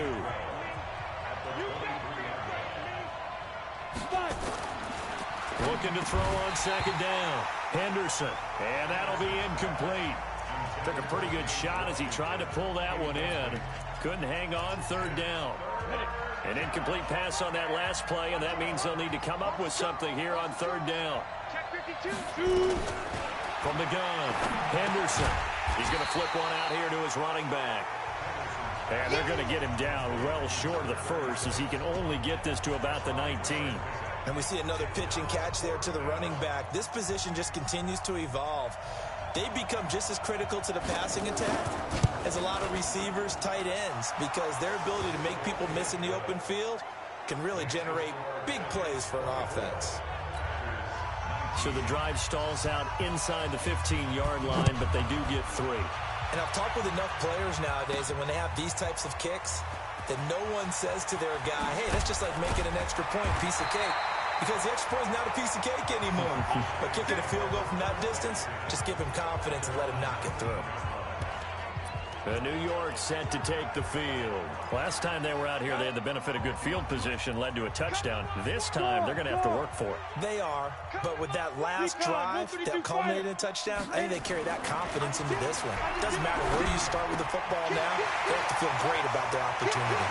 Looking to throw on 2nd down. Henderson. And that'll be incomplete. Took a pretty good shot as he tried to pull that one in. Couldn't hang on 3rd down. An incomplete pass on that last play, and that means they'll need to come up with something here on 3rd down. From the gun, Henderson. He's going to flip one out here to his running back. And they're going to get him down well short of the first, as he can only get this to about the 19. And we see another pitch and catch there to the running back. This position just continues to evolve. They become just as critical to the passing attack as a lot of receivers, tight ends, because their ability to make people miss in the open field can really generate big plays for an offense. So the drive stalls out inside the 15-yard line, but they do get 3. And I've talked with enough players nowadays that when they have these types of kicks, that no one says to their guy, hey, that's just like making an extra point, piece of cake. Because the extra point is not a piece of cake anymore. But kicking a field goal from that distance, just give him confidence and let him knock it through. New York set to take the field. Last time they were out here, they had the benefit of good field position, led to a touchdown. This time, they're going to have to work for it. They are, but with that last drive that culminated in a touchdown, I think they carry that confidence into this one. It doesn't matter where you start with the football now, they have to feel great about their opportunity.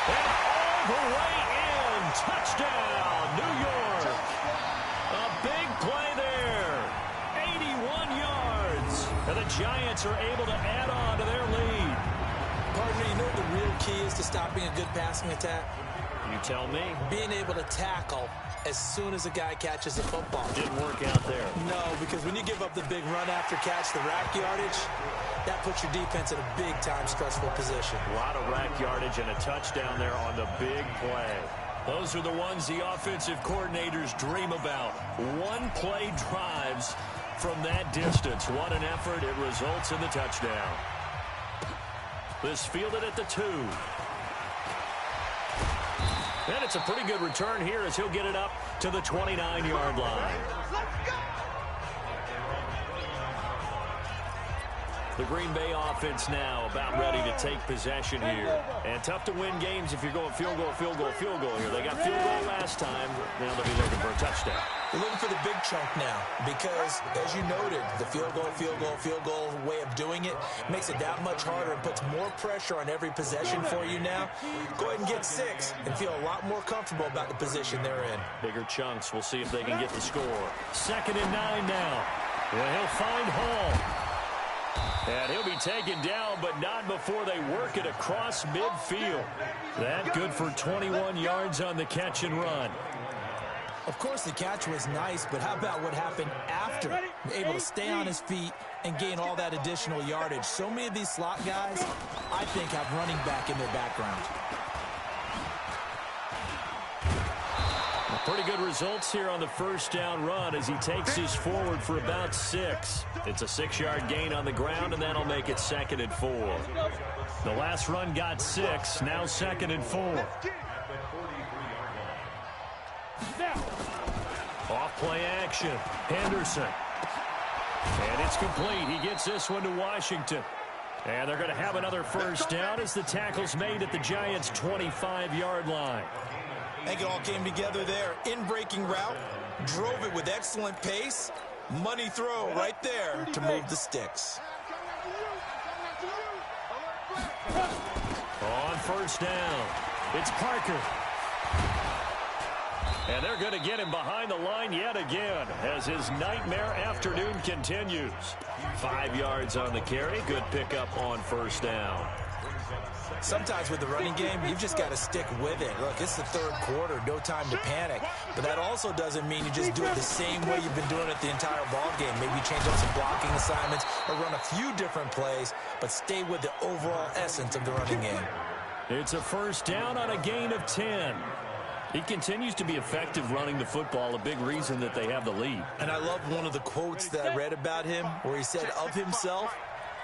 And all the way in, touchdown, New York. A big play there, 81 yards. And the Giants are able to add on to their lead. Partner, you know what the real key is to stopping a good passing attack? You tell me. Being able to tackle as soon as a guy catches the football. Didn't work out there. No, because when you give up the big run after catch, the rack yardage, that puts your defense in a big-time stressful position. A lot of rack yardage and a touchdown there on the big play. Those are the ones the offensive coordinators dream about. One-play drives from that distance. What an effort. It results in the touchdown. This fielded at the 2. And it's a pretty good return here as he'll get it up to the 29-yard line. The Green Bay offense now about ready to take possession here. And tough to win games if you're going field goal, field goal, field goal here. They got field goal last time. Now they'll be looking for a touchdown. They're looking for the big chunk now because, as you noted, the field goal way of doing it makes it that much harder and puts more pressure on every possession for you now. Go ahead and get 6 and feel a lot more comfortable about the position they're in. Bigger chunks. We'll see if they can get the score. 2nd and 9 now. Well, he'll find Hall. And he'll be taken down, but not before they work it across midfield. That good for 21 yards on the catch and run. Of course, the catch was nice, but how about what happened after? Able to stay on his feet and gain all that additional yardage. So many of these slot guys, I think, have running back in their background. Pretty good results here on the first down run as he takes this forward for about 6. It's a 6-yard gain on the ground, and that'll make it 2nd and 4. The last run got 6, now 2nd and 4. Off play action. Henderson. And it's complete. He gets this one to Washington. And they're going to have another first down as the tackle's made at the Giants' 25-yard line. I think it all came together there. In-breaking route, drove it with excellent pace. Money throw right there to move the sticks. On first down, it's Parker. And they're going to get him behind the line yet again as his nightmare afternoon continues. 5 yards on the carry. Good pickup on first down. Sometimes with the running game, you've just got to stick with it. Look, it's the 3rd quarter, no time to panic. But that also doesn't mean you just do it the same way you've been doing it the entire ball game. Maybe change up some blocking assignments or run a few different plays, but stay with the overall essence of the running game. It's a first down on a gain of 10. He continues to be effective running the football, a big reason that they have the lead. And I love one of the quotes that I read about him where he said of himself,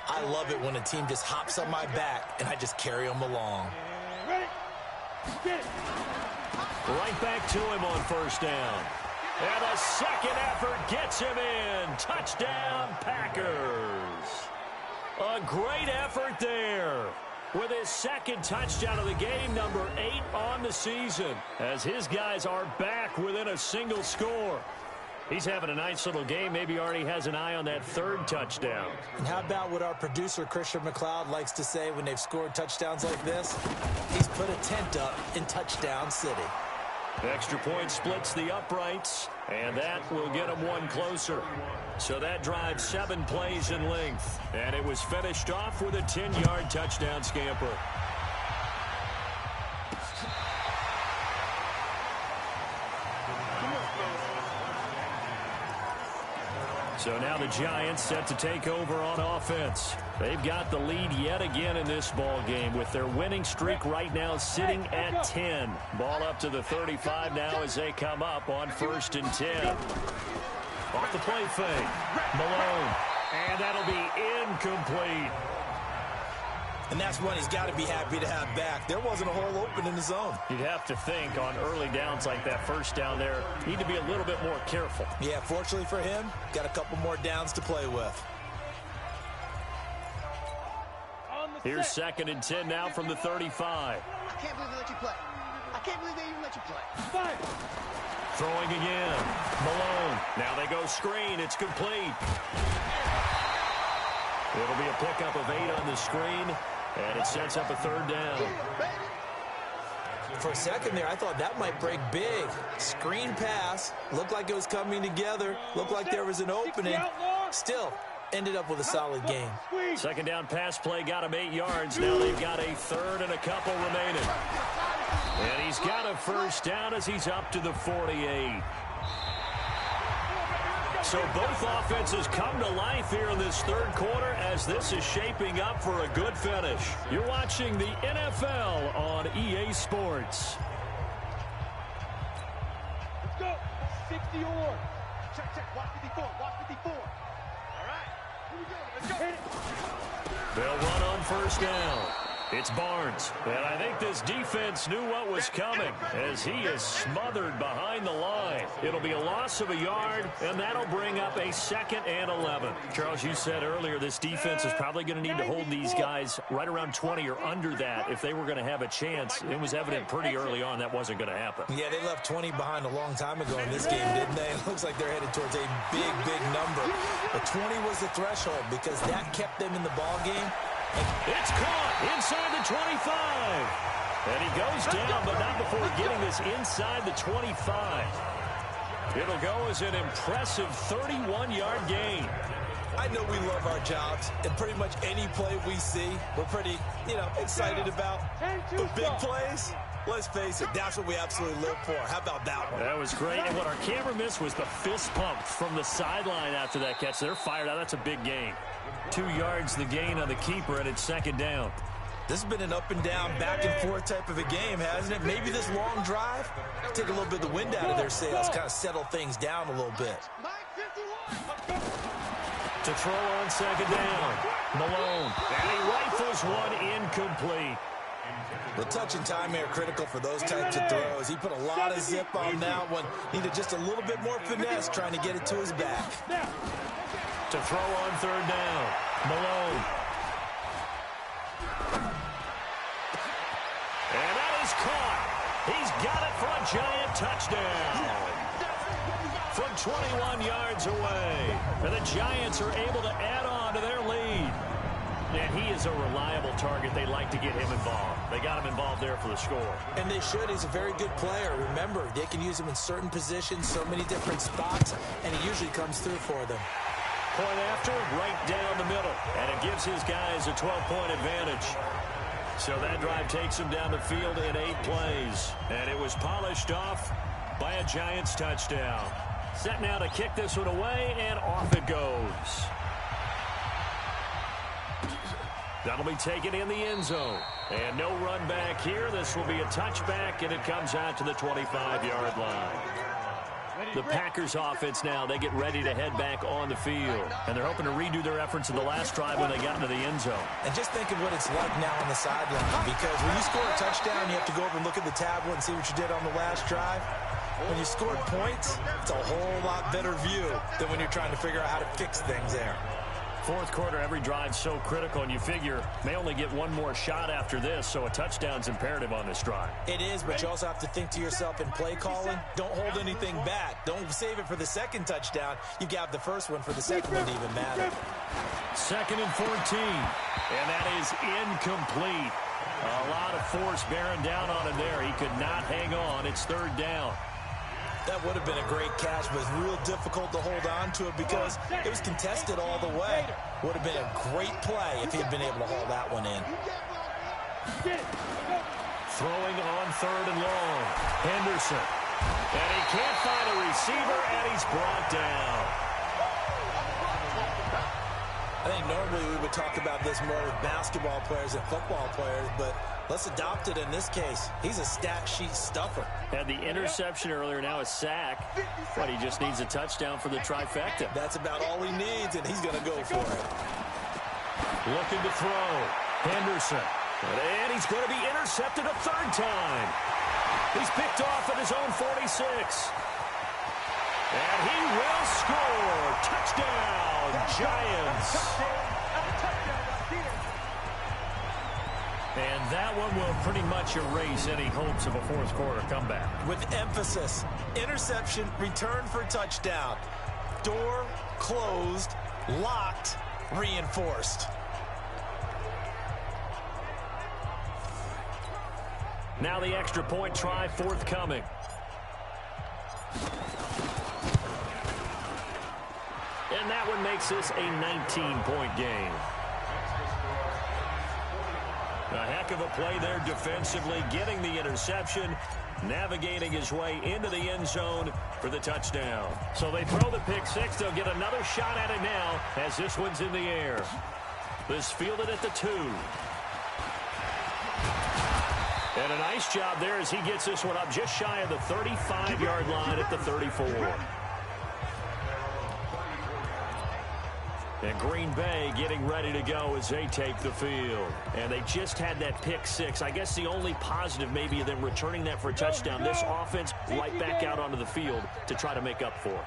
I love it when a team just hops on my back and I just carry them along. Right back to him on first down. And a second effort gets him in. Touchdown, Packers. A great effort there with his 2nd touchdown of the game, number 8 on the season, as his guys are back within a single score. He's having a nice little game. Maybe already has an eye on that 3rd touchdown. And how about what our producer, Christian McLeod, likes to say when they've scored touchdowns like this? He's put a tent up in Touchdown City. Extra point splits the uprights, and that will get him one closer. So that drives 7 plays in length, and it was finished off with a 10-yard touchdown scamper. So now the Giants set to take over on offense. They've got the lead yet again in this ball game with their winning streak right now sitting at 10. Ball up to the 35 now as they come up on 1st and 10. Off the play fake. Malone. And that'll be incomplete. And that's one he's got to be happy to have back. There wasn't a hole open in the zone. You'd have to think on early downs like that first down there, need to be a little bit more careful. Yeah, fortunately for him, got a couple more downs to play with. Here's 2nd and 10 now from the 35. I can't believe they let you play. I can't believe they even let you play. Throwing again. Malone. Now they go screen. It's complete. It'll be a pickup of 8 on the screen, and it sets up a 3rd down. For a second there, I thought that might break big. Screen pass. Looked like it was coming together. Looked like there was an opening. Still, ended up with a solid game. 2nd down pass play got him 8 yards. Now they've got a 3rd and a couple remaining. And he's got a first down as he's up to the 48. So both offenses come to life here in this 3rd quarter as this is shaping up for a good finish. You're watching the NFL on EA Sports. Let's go. 60 or. Check. Watch 54. Watch 54. All right. Here we go. Let's go. Hit it. They'll run on first down. It's Barnes. And I think this defense knew what was coming as he is smothered behind the line. It'll be a loss of a yard, and that'll bring up a 2nd and 11. Charles, you said earlier this defense is probably going to need to hold these guys right around 20 or under that if they were going to have a chance. It was evident pretty early on that wasn't going to happen. Yeah, they left 20 behind a long time ago in this game, didn't they? It looks like they're headed towards a big, big number. But 20 was the threshold because that kept them in the ball game. It's caught inside the 25. And he goes down, but not before getting this inside the 25. It'll go as an impressive 31-yard gain. I know we love our jobs, and pretty much any play we see, we're pretty, excited about. But big plays, let's face it, that's what we absolutely live for. How about that one? That was great. And what our camera missed was the fist pump from the sideline after that catch. They're fired out. That's a big gain. 2 yards the gain on the keeper, and it's 2nd down. This has been an up and down, back and forth type of a game, hasn't it? Maybe this long drive, take a little bit of the wind out of their sails, kind of settle things down a little bit. To throw on 2nd down, Malone. And he rifles one incomplete. The touch and timing are critical for those types of throws. He put a lot of zip on that one. Needed just a little bit more finesse trying to get it to his back. To throw on 3rd down, Malone. And that is caught. He's got it for a giant touchdown. From 21 yards away. And the Giants are able to add on to their lead. And he is a reliable target. They like to get him involved. They got him involved there for the score. And they should. He's a very good player. Remember, they can use him in certain positions, so many different spots, and he usually comes through for them. Point after, right down the middle. And it gives his guys a 12-point advantage. So that drive takes him down the field in 8 plays. And it was polished off by a Giants touchdown. Set now to kick this one away, and off it goes. That'll be taken in the end zone. And no run back here. This will be a touchback, and it comes out to the 25-yard line. The Packers offense now, they get ready to head back on the field. And they're hoping to redo their efforts in the last drive when they got into the end zone. And just think of what it's like now on the sideline. Because when you score a touchdown, you have to go over and look at the tablet and see what you did on the last drive. When you scored points, it's a whole lot better view than when you're trying to figure out how to fix things there. 4th quarter, every drive's so critical, and you figure may only get one more shot after this, so a touchdown's imperative on this drive. It is, but you also have to think to yourself in play calling, don't hold anything back. Don't save it for the second touchdown. You got the first one for the second one to even matter. 2nd and 14, and that is incomplete. A lot of force bearing down on him there. He could not hang on. It's 3rd down. That would have been a great catch, but it's real difficult to hold on to it because it was contested all the way. Would have been a great play if he had been able to hold that one in. Throwing on 3rd and long. Henderson. And he can't find a receiver, and he's brought down. I think normally we would talk about this more with basketball players and football players, but let's adopt it in this case. He's a stat sheet stuffer. Had the interception earlier, now a sack. But he just needs a touchdown for the trifecta. That's about all he needs, and he's going to go for it. Looking to throw. Henderson. And he's going to be intercepted a 3rd time. He's picked off at his own 46. And he will score. Touchdown, Giants. And that one will pretty much erase any hopes of a 4th quarter comeback. With emphasis, interception, return for touchdown. Door closed, locked, reinforced. Now the extra point try forthcoming. And that one makes this a 19-point game. A heck of a play there defensively, getting the interception, navigating his way into the end zone for the touchdown. So they throw the pick 6. They'll get another shot at it now as this one's in the air. This fielded at the 2. And a nice job there as he gets this one up just shy of the 35-yard line at the 34. And Green Bay getting ready to go as they take the field. And they just had that pick six. I guess the only positive maybe of them returning that for a touchdown. This offense right back out onto the field to try to make up for it.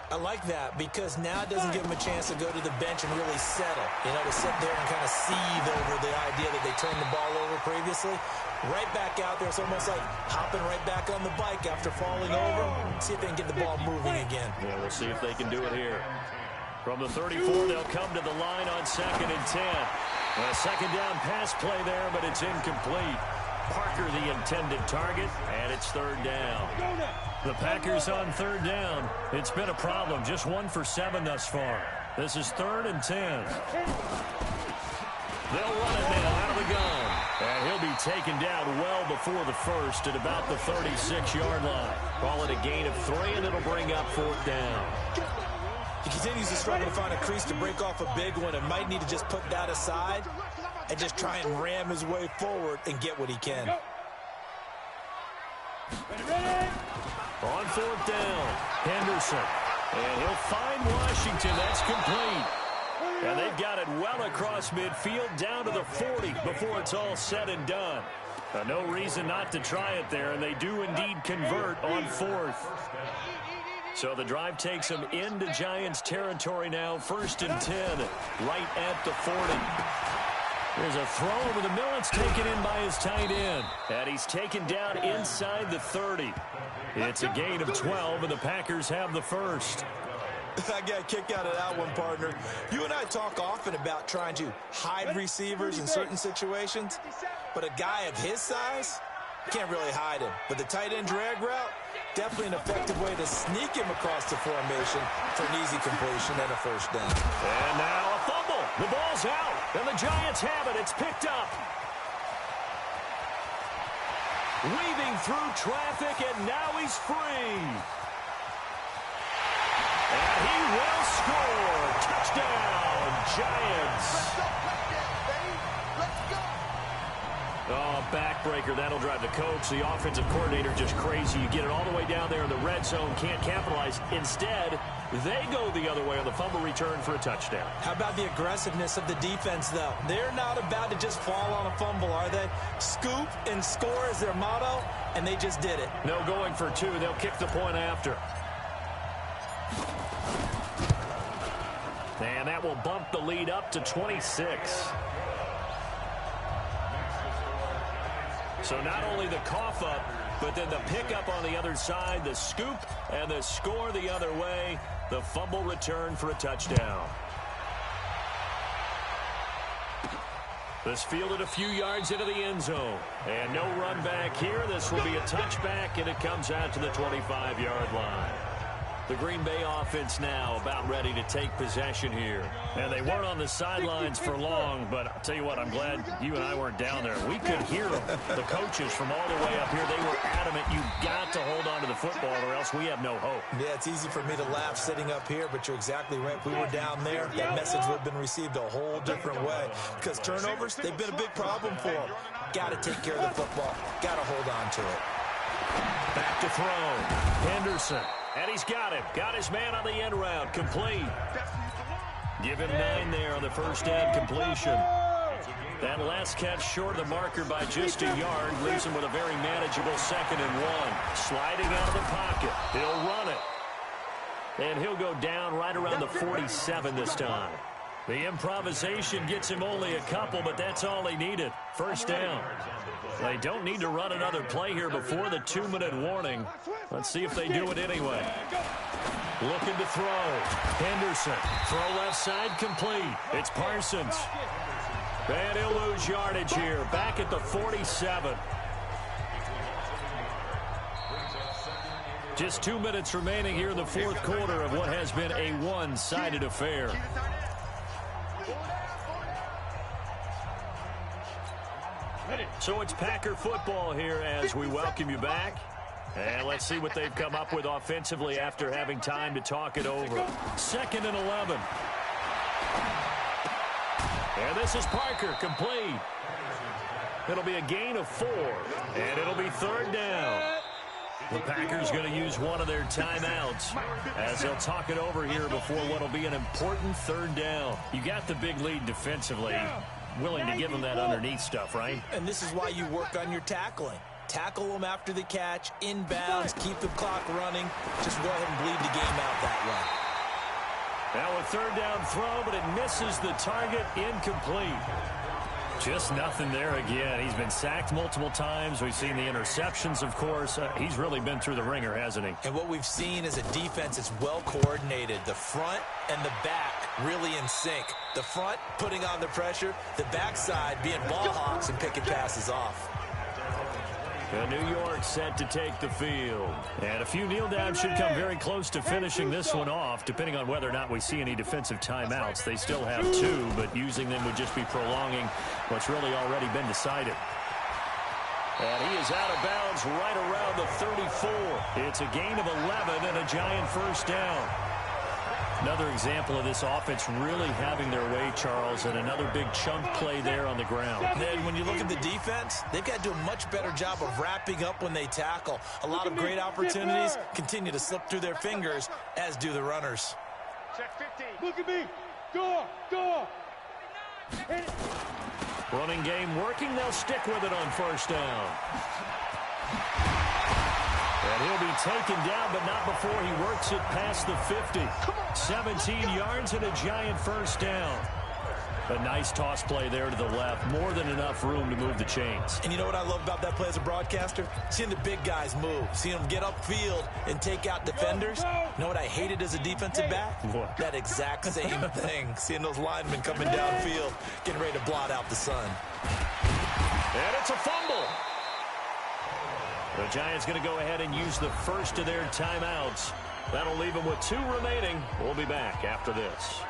I like that because now it doesn't give them a chance to go to the bench and really settle. To sit there and kind of seethe over the idea that they turned the ball over previously. Right back out there. It's almost like hopping right back on the bike after falling over. See if they can get the ball moving again. Yeah, we'll see if they can do it here. From the 34, they'll come to the line on 2nd and 10. A second down pass play there, but it's incomplete. Parker the intended target, and it's 3rd down. The Packers on 3rd down. It's been a problem. Just 1 for 7 thus far. This is 3rd and 10. They'll run it now out of the gun. And he'll be taken down well before the first at about the 36-yard line. Call it a gain of 3, and it'll bring up 4th down. He continues to struggle to find a crease to break off a big one and might need to just put that aside and just try and ram his way forward and get what he can. On 4th down, Henderson. And he'll find Washington. That's complete. And they've got it well across midfield down to the 40 before it's all said and done. No reason not to try it there, and they do indeed convert on 4th. So the drive takes them into Giants territory now. 1st and 10, right at the 40. There's a throw over the middle. It's taken in by his tight end. And he's taken down inside the 30. It's a gain of 12, and the Packers have the first. I got a kick out of that one, partner. You and I talk often about trying to hide receivers in certain situations, but a guy of his size, can't really hide him. But the tight end drag route, definitely an effective way to sneak him across the formation for an easy completion and a 1st down. And now a fumble. The ball's out, and the Giants have it. It's picked up. Weaving through traffic, and now he's free. And he will score. Touchdown, Giants. Oh, backbreaker. That'll drive the coach. The offensive coordinator just crazy. You get it all the way down there in the red zone. Can't capitalize. Instead, they go the other way on the fumble return for a touchdown. How about the aggressiveness of the defense, though? They're not about to just fall on a fumble, are they? Scoop and score is their motto, and they just did it. No going for 2. They'll kick the point after. And that will bump the lead up to 26. So not only the cough up, but then the pickup on the other side, the scoop, and the score the other way. The fumble return for a touchdown. This fielded a few yards into the end zone. And no run back here. This will be a touchback, and it comes out to the 25-yard line. The Green Bay offense now about ready to take possession here. And they weren't on the sidelines for long, but I'll tell you what, I'm glad you and I weren't down there. We could hear them. The coaches from all the way up here, they were adamant, you've got to hold on to the football or else we have no hope. Yeah, it's easy for me to laugh sitting up here, but you're exactly right. If we were down there, that message would have been received a whole different way. Because turnovers, they've been a big problem for them. Got to take care of the football. Got to hold on to it. Back to throw. Henderson. And he's got him. Got his man on the end route. Complete. Give him 9 there on the first down completion. That last catch short of the marker by just a yard leaves him with a very manageable 2nd and 1. Sliding out of the pocket. He'll run it. And he'll go down right around the 47 this time. The improvisation gets him only a couple, but that's all he needed. First down. They don't need to run another play here before the 2-minute warning. Let's see if they do it anyway. Looking to throw. Henderson. Throw left side complete. It's Parsons. And he'll lose yardage here. Back at the 47. Just 2 minutes remaining here in the 4th quarter of what has been a one-sided affair. So it's Packer football here as we welcome you back. And let's see what they've come up with offensively after having time to talk it over. 2nd and 11. And this is Parker, complete. It'll be a gain of 4, and it'll be 3rd down. The Packers going to use one of their timeouts as they'll talk it over here before what will be an important third down. You got the big lead defensively. Willing to give them that underneath stuff, right? And this is why you work on your tackling. Tackle them after the catch, inbounds, keep the clock running. Just go ahead and bleed the game out that way. Now a third down throw, but it misses the target, incomplete. Just nothing there again. He's been sacked multiple times. We've seen the interceptions, of course. He's really been through the ringer, hasn't he? And what we've seen is a defense that's well coordinated. The front and the back really in sync. The front putting on the pressure, the backside being ball hawks and picking passes off. New York set to take the field. And a few kneel downs should come very close to finishing this one off, depending on whether or not we see any defensive timeouts. They still have 2, but using them would just be prolonging what's really already been decided. And he is out of bounds right around the 34. It's a gain of 11 and a giant first down. Another example of this offense really having their way, Charles, and another big chunk play there on the ground. And then when you look at the defense, they've got to do a much better job of wrapping up when they tackle. A lot of great opportunities continue to slip through their fingers, as do the runners. Check 15. Look at me. Go. Hit it. Running game working. They'll stick with it on first down. And he'll be taken down, but not before he works it past the 50. 17 yards and a giant first down. A nice toss play there to the left. More than enough room to move the chains. And you know what I love about that play as a broadcaster? Seeing the big guys move. Seeing them get upfield and take out defenders. You know what I hated as a defensive back? What? That exact same thing. Seeing those linemen coming downfield, getting ready to blot out the sun. And it's a fumble. The Giants going to go ahead and use the first of their timeouts. That'll leave them with 2 remaining. We'll be back after this.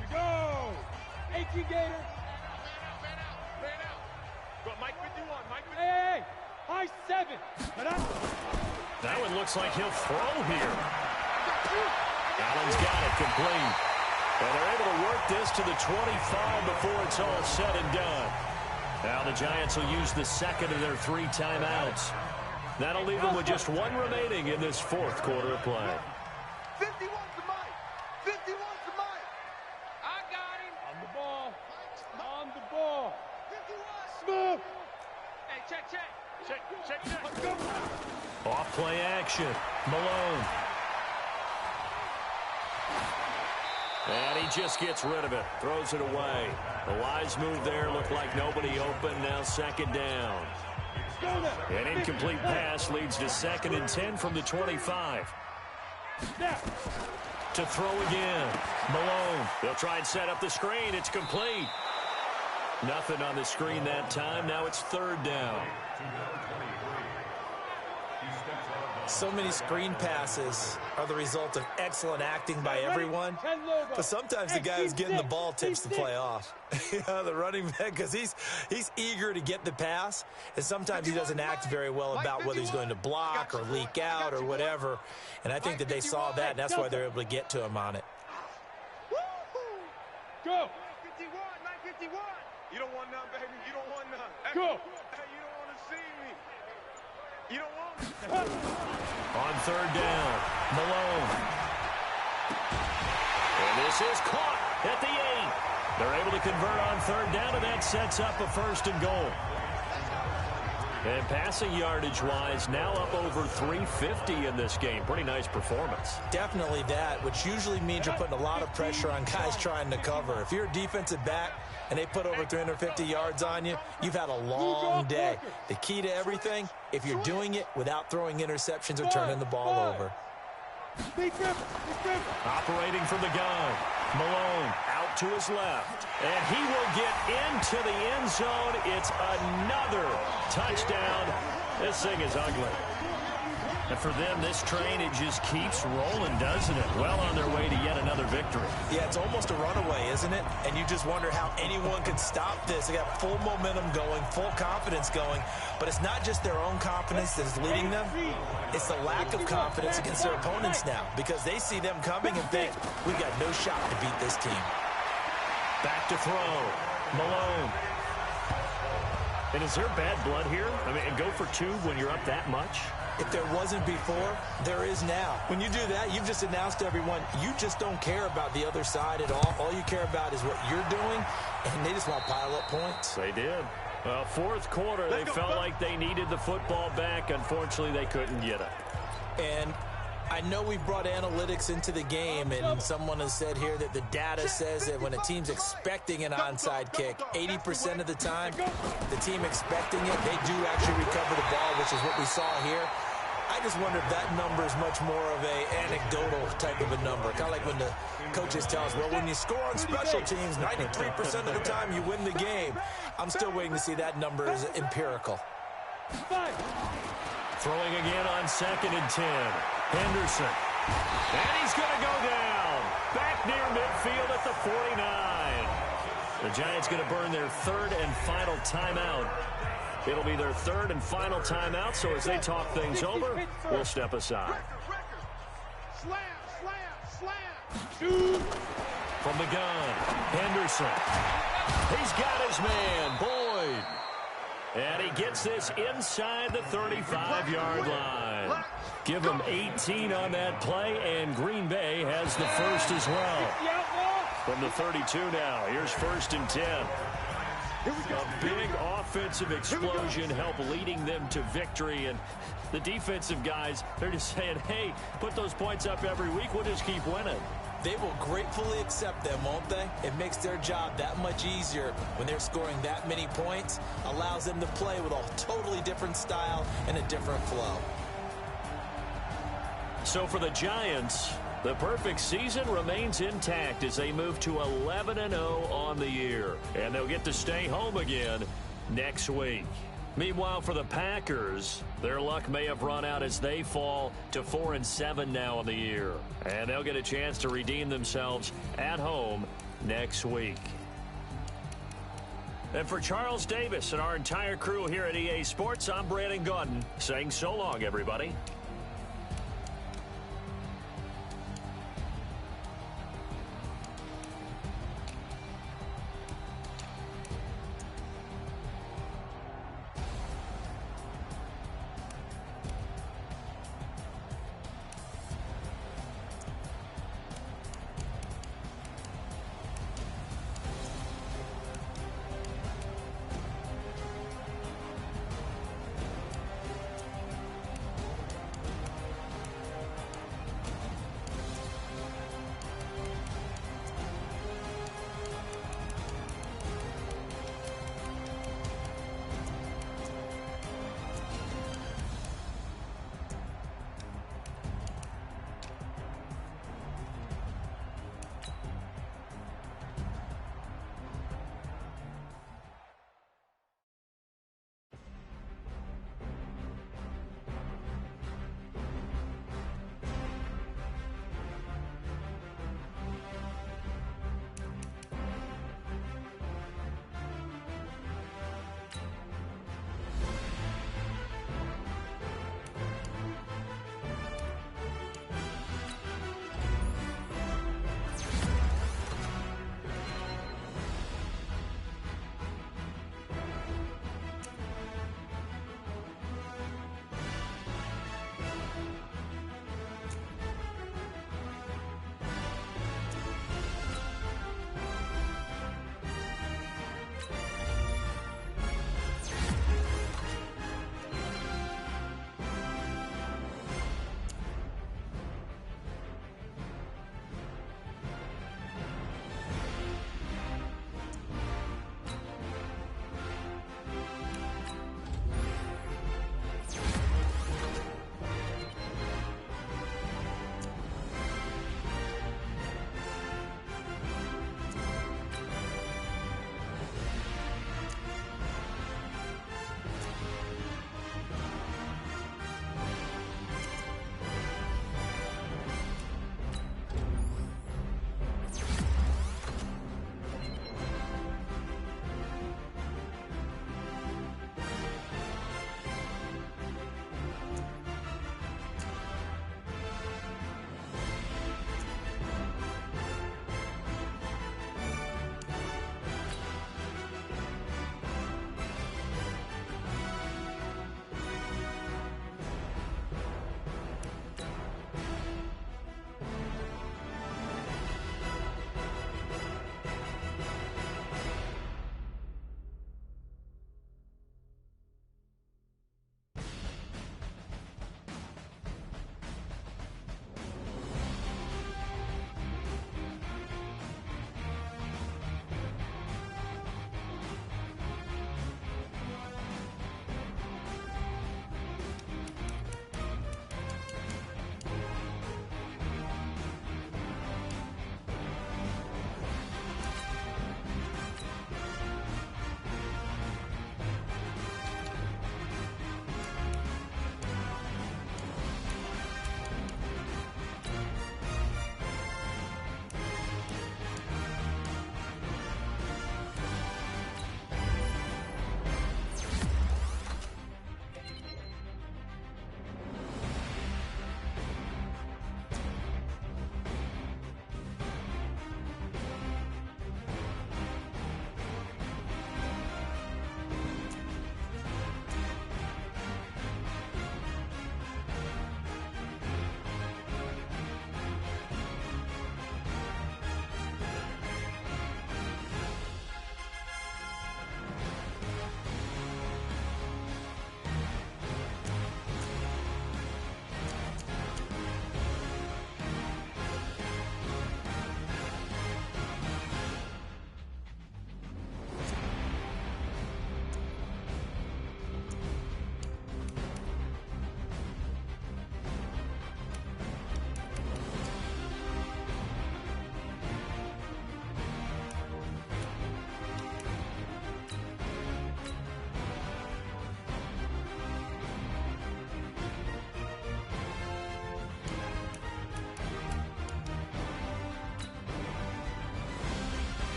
We go. Achy Gator. Hey, high 7. That one looks like he'll throw here. Allen's got it complete. And they're able to work this to the 25 before it's all said and done. Now the Giants will use the second of their 3 timeouts. That'll leave them with just 1 remaining in this 4th quarter of play. 51's the mic. 51's the mic. I got him. On the ball. On the ball. 51. Smooth. Hey, check. Off play action. Malone. And he just gets rid of it. Throws it away. The wise move there. Looked like nobody open. Now 2nd down. An incomplete pass leads to 2nd and 10 from the 25. To throw again. Malone. They'll try and set up the screen. It's complete. Nothing on the screen that time. Now it's 3rd down. So many screen passes are the result of excellent acting by everyone. But sometimes the guy who's getting the ball tips the play off. The running back, because he's eager to get the pass. And sometimes he doesn't act very well about whether he's going to block or leak out or whatever. And I think that they saw that, and that's why they're able to get to him on it. Go. 51, 951. You don't want none, baby. You don't want none. Go. Hey, you don't want to see me. You don't want me. On 3rd down, Malone. And this is caught at the 8. They're able to convert on 3rd down, and that sets up a 1st and goal. And passing yardage-wise, now up over 350 in this game. Pretty nice performance. Definitely that, which usually means you're putting a lot of pressure on guys trying to cover. If you're a defensive back and they put over 350 yards on you, you've had a long day. The key to everything, if you're doing it without throwing interceptions or turning the ball over. Operating from the gun. Malone out to his left. And he will get into the end zone. It's another touchdown. This thing is ugly. And for them, this train, it just keeps rolling, doesn't it? Well on their way to yet another victory. Yeah, it's almost a runaway, isn't it? And you just wonder how anyone could stop this. They got full momentum going, full confidence going. But it's not just their own confidence that's leading them. It's the lack of confidence against their opponents now, because they see them coming and think, we've got no shot to beat this team. Back to throw. Malone. And is there bad blood here? I mean, and go for two when you're up that much? If there wasn't before, there is now. When you do that, you've just announced to everyone, you just don't care about the other side at all. All you care about is what you're doing, and they just want to pile up points. They did. Well, fourth quarter, they felt like they needed the football back. Unfortunately, they couldn't get it. And I know we've brought analytics into the game, and someone has said here that the data says that when a team's expecting an onside kick, 80% of the time, the team expecting it, they do actually recover the ball, which is what we saw here. I just wonder if that number is much more of a anecdotal type of a number. Kind of like when the coaches tell us, well, when you score on special teams, 93% of the time you win the game. I'm still waiting to see that number is empirical. Throwing again on 2nd and 10. Henderson. And he's going to go down. Back near midfield at the 49. The Giants going to burn their third and final timeout. It'll be their third and final timeout, so as they talk things over, we'll step aside. Slam, slam, slam. From the gun, Henderson. He's got his man, Boyd. And he gets this inside the 35-yard line. Give him 18 on that play, and Green Bay has the first as well. From the 32 now, here's 1st and 10. A big offensive explosion helped leading them to victory, and the defensive guys, they're just saying, hey, put those points up every week, we'll just keep winning. They will gratefully accept them, won't they? It makes their job that much easier when they're scoring that many points, allows them to play with a totally different style and a different flow. So for the Giants, the perfect season remains intact as they move to 11-0 on the year. And they'll get to stay home again next week. Meanwhile, for the Packers, their luck may have run out as they fall to 4-7 now on the year. And they'll get a chance to redeem themselves at home next week. And for Charles Davis and our entire crew here at EA Sports, I'm Brandon Gaudin saying so long, everybody.